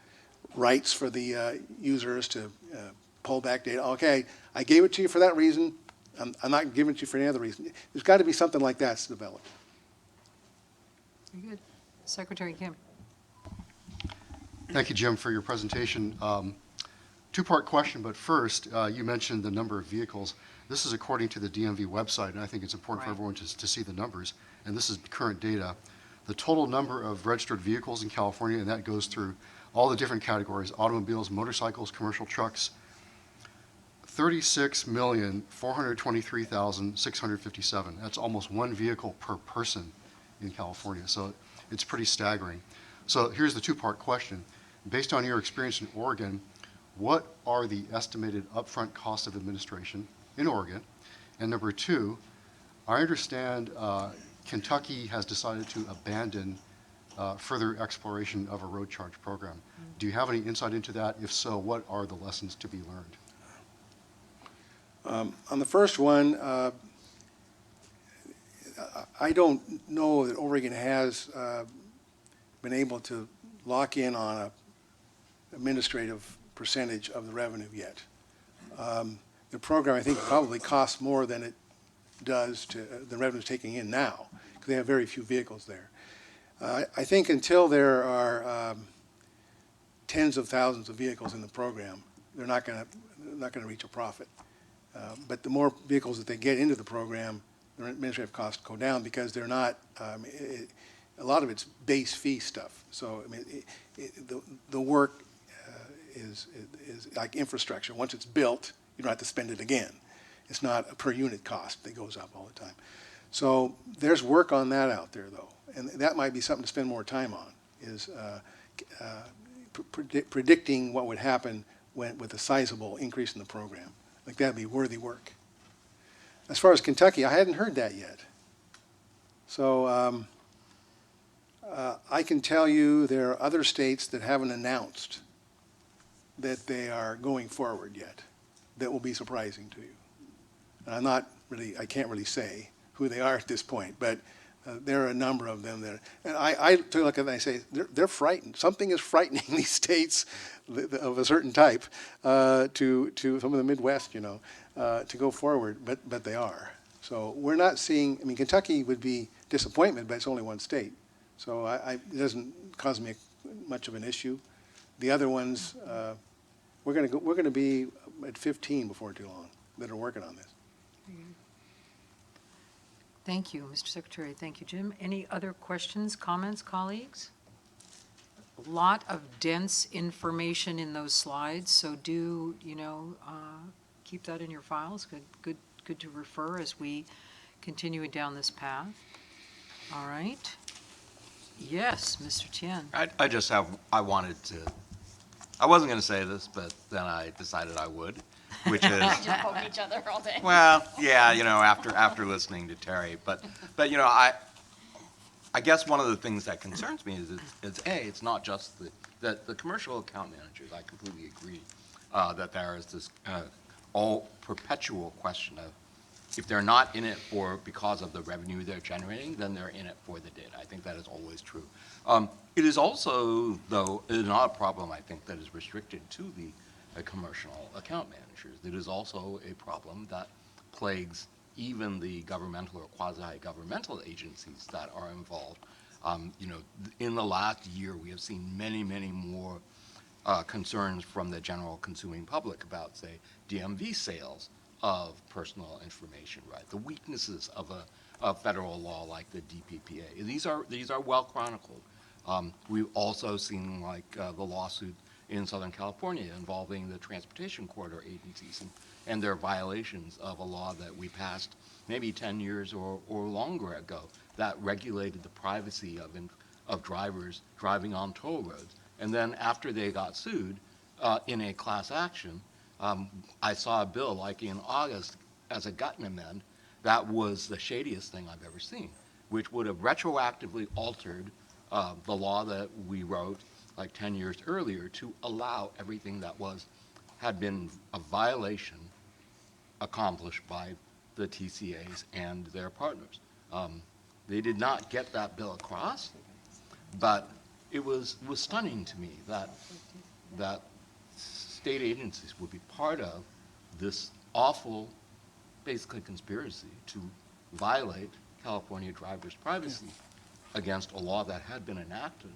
rights for the users to pull back data. Okay, I gave it to you for that reason. I'm not giving it to you for any other reason. There's got to be something like that's developed. Very good. Secretary Kim. Thank you, Jim, for your presentation. Two-part question, but first, you mentioned the number of vehicles. This is according to the DMV website, and I think it's important for everyone to see the numbers. And this is current data. The total number of registered vehicles in California, and that goes through all the different categories: automobiles, motorcycles, commercial trucks, 36,423,657. That's almost one vehicle per person in California. So it's pretty staggering. So here's the two-part question. Based on your experience in Oregon, what are the estimated upfront costs of administration in Oregon? And number two, I understand Kentucky has decided to abandon further exploration of a road charge program. Do you have any insight into that? If so, what are the lessons to be learned? On the first one, I don't know that Oregon has been able to lock in on an administrative percentage of the revenue yet. The program, I think, probably costs more than it does to the revenue's taking in now, because they have very few vehicles there. I think until there are tens of thousands of vehicles in the program, they're not going to reach a profit. But the more vehicles that they get into the program, their administrative costs go down, because they're not. A lot of it's base fee stuff. So I mean, the work is like infrastructure. Once it's built, you don't have to spend it again. It's not a per unit cost that goes up all the time. So there's work on that out there, though, and that might be something to spend more time on, is predicting what would happen with a sizable increase in the program. Like, that'd be worthy work. As far as Kentucky, I hadn't heard that yet. So I can tell you there are other states that haven't announced that they are going forward yet. That will be surprising to you. And I can't really say who they are at this point, but there are a number of them that, and I look at them and I say, they're frightened. Something is frightening these states of a certain type to some of the Midwest, to go forward, but they are. So we're not seeing, I mean, Kentucky would be disappointment, but it's only one state. So it doesn't cause me much of an issue. The other ones, we're going to be at 15 before too long that are working on this. Thank you, Mr. Secretary. Thank you, Jim. Any other questions, comments, colleagues? A lot of dense information in those slides, so do, keep that in your files. Good to refer as we continue down this path. All right. Yes, Mr. Tien. I wanted to, I wasn't going to say this, but then I decided I would, which is, Just poke each other all day. well, yeah, after listening to Terry, but I guess one of the things that concerns me is it's not just the commercial account managers. I completely agree that there is this all perpetual question of, if they're not in it because of the revenue they're generating, then they're in it for the data. I think that is always true. It is also, though, it is not a problem, I think, that is restricted to the commercial account managers. It is also a problem that plagues even the governmental or quasi-governmental agencies that are involved. In the last year, we have seen many, many more concerns from the general consuming public about, say, DMV sales of personal information, right? The weaknesses of a federal law like the DPPA. These are well chronicled. We've also seen the lawsuit in Southern California involving the transportation corridor agencies and their violations of a law that we passed maybe 10 years or longer ago that regulated the privacy of drivers driving on toll roads. And then after they got sued in a class action, I saw a bill like in August as a Gutton amend that was the shadiest thing I've ever seen, which would have retroactively altered the law that we wrote like 10 years earlier to allow everything that had been a violation accomplished by the TCAs and their partners. They did not get that bill across, but it was stunning to me that state agencies would be part of this awful, basically, conspiracy to violate California drivers' privacy against a law that had been enacted.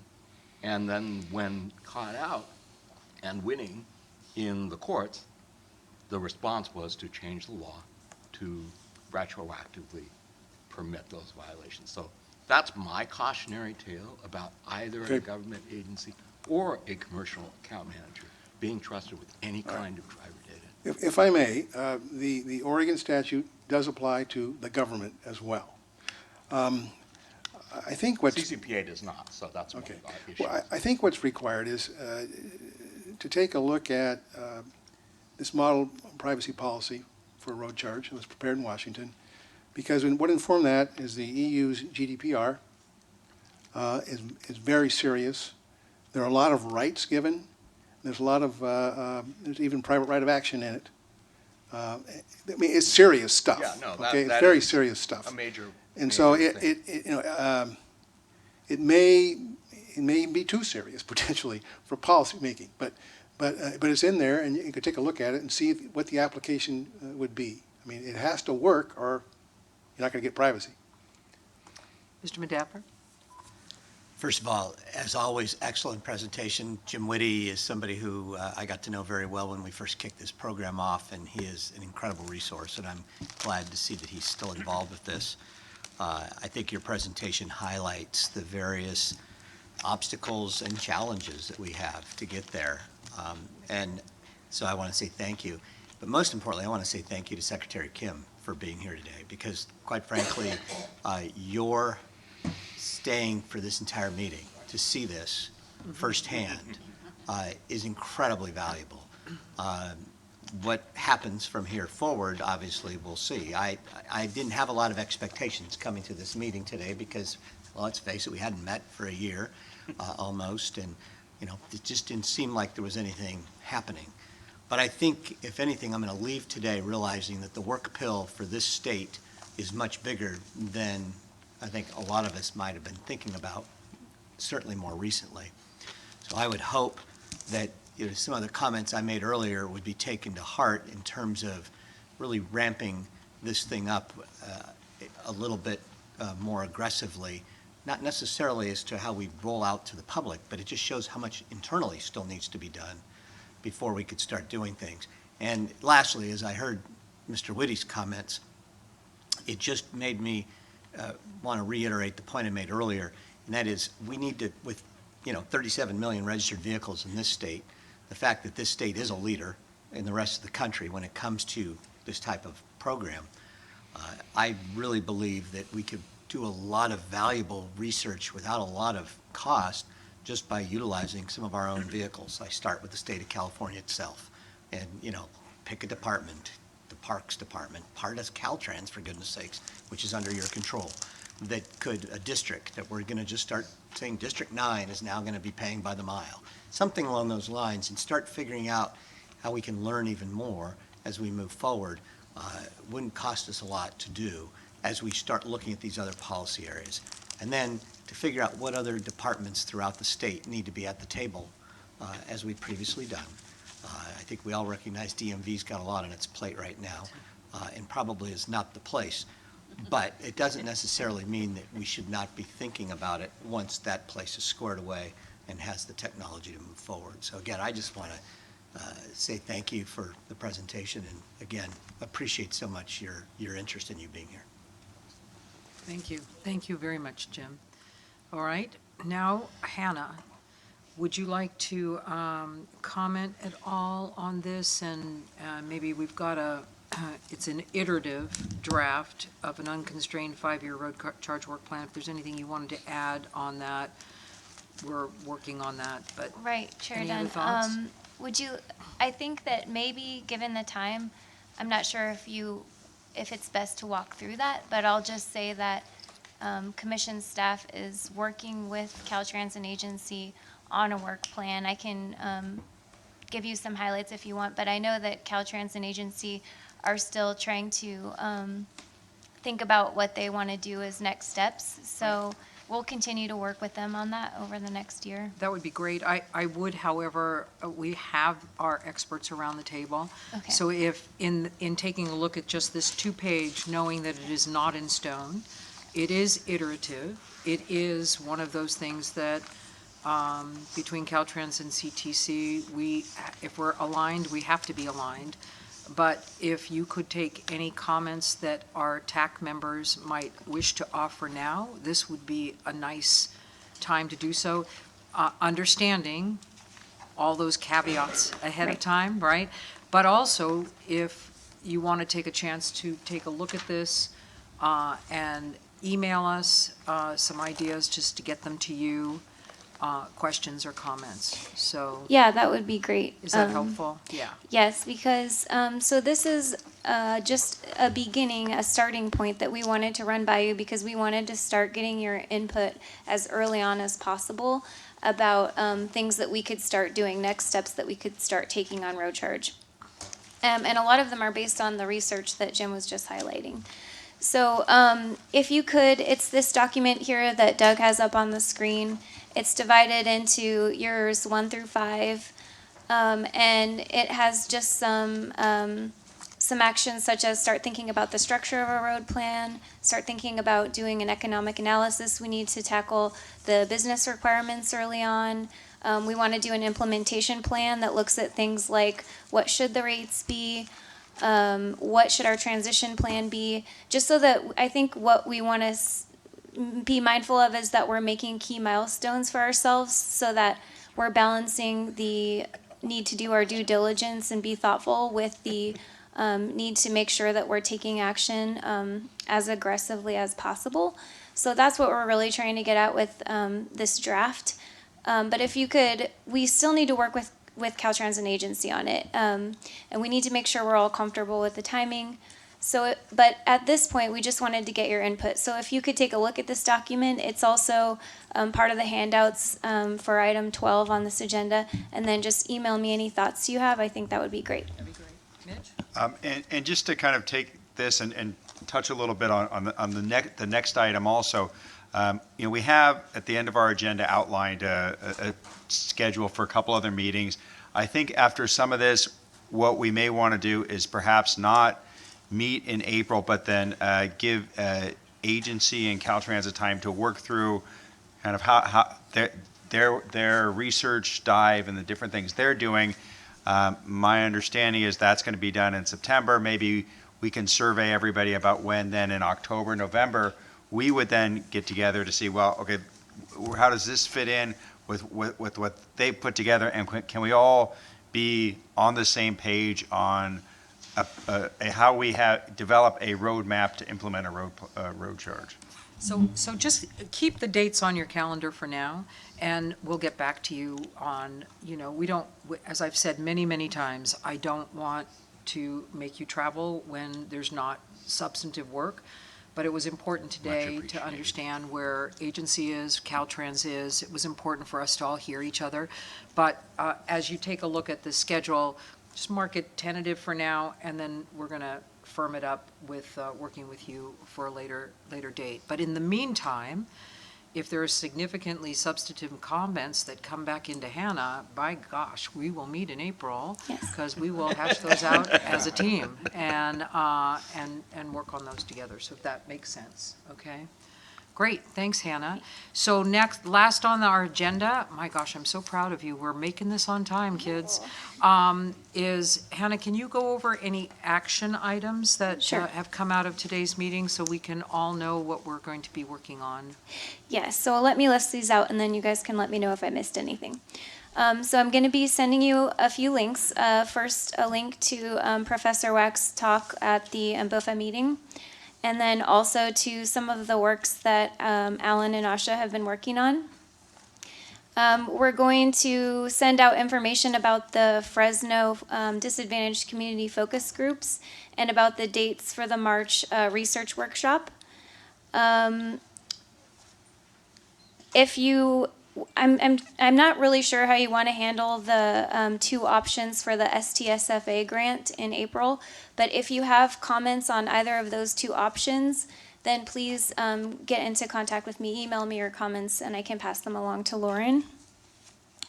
And then when caught out and winning in the courts, the response was to change the law to retroactively permit those violations. So that's my cautionary tale about either a government agency or a commercial account manager being trusted with any kind of driver data. If I may, the Oregon statute does apply to the government as well. I think what's... CCPA does not, so that's one of our issues. Well, I think what's required is to take a look at this model privacy policy for road charge that was prepared in Washington, because what informed that is the EU's GDPR is very serious. There are a lot of rights given. There's a lot of, there's even private right of action in it. I mean, it's serious stuff. Yeah, no, okay? that It's very is serious stuff. a major And so thing. it may be too serious potentially for policy making, but but it's in there, and you could take a look at it and see what the application would be. I mean, it has to work, or you're not going to get privacy. Mr. Medapper? First of all, as always, excellent presentation. Jim Whitty is somebody who I got to know very well when we first kicked this program off, and he is an incredible resource, and I'm glad to see that he's still involved with this. I think your presentation highlights the various obstacles and challenges that we have to get there. And so I want to say thank you. But most importantly, I want to say thank you to Secretary Kim for being here today, because quite frankly, your staying for this entire meeting to see this firsthand is incredibly valuable. What happens from here forward, obviously, we'll see. I didn't have a lot of expectations coming to this meeting today because, well, let's face it, we hadn't met for a year almost, and it just didn't seem like there was anything happening. But I think, if anything, I'm going to leave today realizing that the work pill for this state is much bigger than I think a lot of us might have been thinking about, certainly more recently. So I would hope that some of the comments I made earlier would be taken to heart in terms of really ramping this thing up a little bit more aggressively, not necessarily as to how we roll out to the public, but it just shows how much internally still needs to be done before we could start doing things. And lastly, as I heard Mr. Whitty's comments, it just made me want to reiterate the point I made earlier, and that is we need to, with 37 million registered vehicles in this state, the fact that this state is a leader in the rest of the country when it comes to this type of program, I really believe that we could do a lot of valuable research without a lot of cost just by utilizing some of our own vehicles. I start with the state of California itself, and pick a department, the Parks Department, part of Caltrans, for goodness sakes, which is under your control, that could, a district that we're going to just start saying District 9 is now going to be paying by the mile, something along those lines, and start figuring out how we can learn even more as we move forward. Wouldn't cost us a lot to do as we start looking at these other policy areas. And then to figure out what other departments throughout the state need to be at the table, as we've previously done. I think we all recognize DMV's got a lot on its plate right now, and probably is not the place. But it doesn't necessarily mean that we should not be thinking about it once that place is squared away and has the technology to move forward. So again, I just want to say thank you for the presentation, and again, appreciate so much your interest in you being here. Thank you. Thank you very much, Jim. All right. Now, Hannah, would you like to comment at all on this? And maybe we've got it's an iterative draft of an unconstrained 5-year road charge work plan. If there's anything you wanted to add on that, we're working on that. But Right, Chair any Dunn. other thoughts? I think that maybe, given the time, I'm not sure if it's best to walk through that, but I'll just say that Commission staff is working with Caltrans and agency on a work plan. I can give you some highlights if you want, but I know that Caltrans and agency are still trying to think about what they want to do as next steps. So we'll continue to work with them on that over the next year. That would be great. I would, however, we have our experts around the table. Okay. So if, in taking a look at just this 2-page, knowing that it is not in stone, it is iterative. It is one of those things that between Caltrans and CTC, if we're aligned, we have to be aligned. But if you could take any comments that our TAC members might wish to offer now, this would be a nice time to do so, understanding all those caveats ahead of time, right? But also, if you want to take a chance to take a look at this and email us some ideas just to get them to you, questions or comments. So Yeah, that would be great. is that helpful? Yeah. Yes, because, so this is just a beginning, a starting point that we wanted to run by you because we wanted to start getting your input as early on as possible about things that we could start doing, next steps that we could start taking on road charge. And a lot of them are based on the research that Jim was just highlighting. So if you could, it's this document here that Doug has up on the screen. It's divided into years 1 through 5. And it has just some actions such as start thinking about the structure of a road plan, start thinking about doing an economic analysis. We need to tackle the business requirements early on. We want to do an implementation plan that looks at things like what should the rates be, what should our transition plan be, just so that I think what we want to be mindful of is that we're making key milestones for ourselves so that we're balancing the need to do our due diligence and be thoughtful with the need to make sure that we're taking action as aggressively as possible. So that's what we're really trying to get at with this draft. But if you could, we still need to work with Caltrans and agency on it. And we need to make sure we're all comfortable with the timing. So, but at this point, we just wanted to get your input. So if you could take a look at this document, it's also part of the handouts for item 12 on this agenda, and then just email me any thoughts you have. I think that would be great. That'd be great. Mitch? And just to kind of take this and touch a little bit on the next item also, we have at the end of our agenda outlined a schedule for a couple other meetings. I think after some of this, what we may want to do is perhaps not meet in April, but then give agency and Caltrans time to work through kind of how their research dive and the different things they're doing. My understanding is that's going to be done in September. Maybe we can survey everybody about when then in October, November, we would then get together to see, well, okay, how does this fit in with what they put together, and can we all be on the same page on how we develop a roadmap to implement a road charge. So just keep the dates on your calendar for now, and we'll get back to you on, we don't, as I've said many, many times, I don't want to make you travel when there's not substantive work, but it was important today to understand where agency is, Caltrans is. It was important for us to all hear each other. But as you take a look at the schedule, just mark it tentative for now, and then we're going to firm it up with working with you for a later date. But in the meantime, if there are significantly substantive comments that come back into Hannah, by gosh, we will meet in April, because we will hash those out as a team and work on those together. So if that makes sense, okay? Great, thanks, Hannah. So last on our agenda, my gosh, I'm so proud of you. We're making this on time, kids. Is Hannah, can you go over any action items that have come out of today's meeting so we can all know what we're going to be working on? Yes, so let me list these out, and then you guys can let me know if I missed anything. So I'm going to be sending you a few links. First, a link to Professor Wack's talk at the MBOFA meeting, and then also to some of the works that Alan and Asha have been working on. We're going to send out information about the Fresno Disadvantaged Community Focus Groups and about the dates for the March research workshop. I'm not really sure how you want to handle the two options for the STSFA grant in April, but if you have comments on either of those two options, then please get into contact with me, email me your comments, and I can pass them along to Lauren.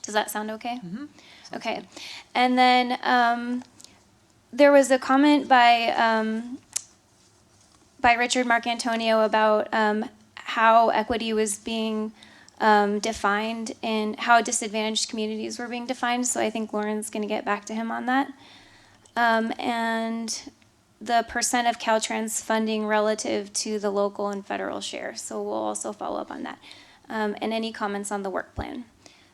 Does that sound okay? Mm-hmm. Okay. And then there was a comment by Richard Marcantonio about how equity was being defined and how disadvantaged communities were being defined. So I think Lauren's going to get back to him on that. And the percent of Caltrans funding relative to the local and federal share. So we'll also follow up on that. And any comments on the work plan.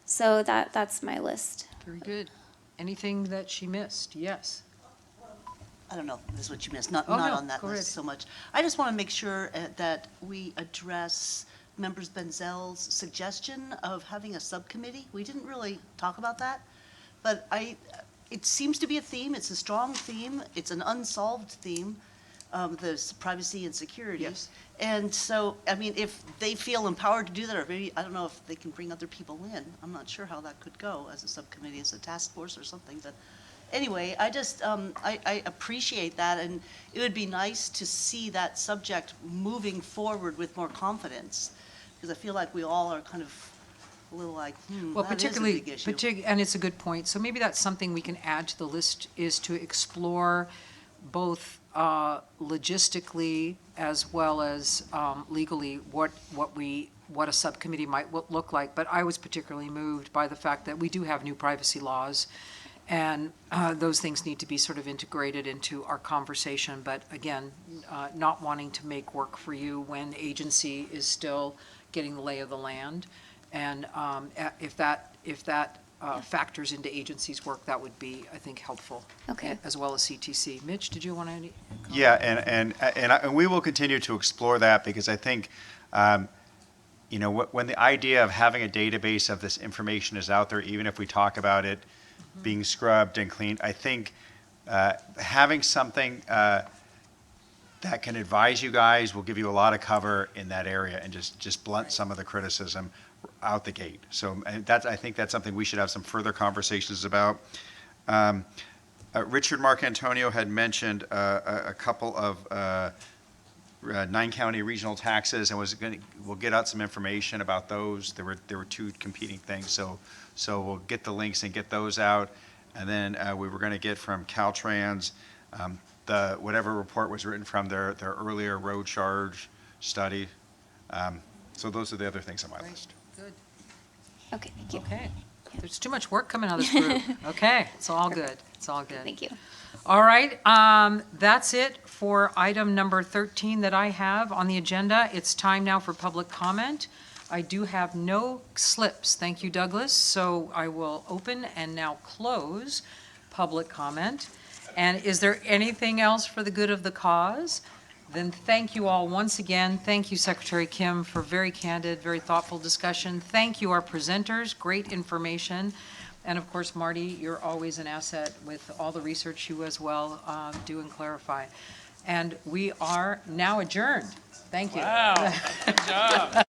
So that's my list. Very good. Anything that she missed? Yes. I don't know if this is what you missed, not no, on that go list ahead. so much. I just want to make sure that we address Members Benzel's suggestion of having a subcommittee. We didn't really talk about that, but it seems to be a theme. It's a strong theme. It's an unsolved theme, the privacy and security. Yes. And so, I mean, if they feel empowered to do that, or maybe, I don't know if they can bring other people in. I'm not sure how that could go as a subcommittee, as a task force or something, but anyway, I just, I appreciate that, and it would be nice to see that subject moving forward with more confidence, because I feel like we all are kind of a little like, Well, that is a particularly, big issue. and it's a good point. So maybe that's something we can add to the list, is to explore both logistically as well as legally what a subcommittee might look like. But I was particularly moved by the fact that we do have new privacy laws, and those things need to be sort of integrated into our conversation. But again, not wanting to make work for you when agency is still getting the lay of the land. And if that factors into agency's work, that would be, I think, helpful. Okay. As well as CTC. Mitch, did you want any? Yeah, and we will continue to explore that, because I think, when the idea of having a database of this information is out there, even if we talk about it being scrubbed and cleaned, I think having something that can advise you guys will give you a lot of cover in that area, and just blunt some of the criticism out the gate. So I think that's something we should have some further conversations about. Richard Marcantonio had mentioned a couple of 9-county regional taxes, and we'll get out some information about those. There were two competing things, so we'll get the links and get those out. And then we were going to get from Caltrans whatever report was written from their earlier road charge study. So those are the other things on my list. Good. Okay, thank you. Okay. There's too much work coming out of this group. Okay, it's all good. It's all good. Thank you. All right, that's it for item number 13 that I have on the agenda. It's time now for public comment. I do have no slips. Thank you, Douglas. So I will open and now close public comment. And is there anything else for the good of the cause? Then thank you all once again. Thank you, Secretary Kim, for very candid, very thoughtful discussion. Thank you, our presenters, great information. And of course, Marty, you're always an asset with all the research you as well do and clarify. And we are now adjourned. Thank you. Wow, good job.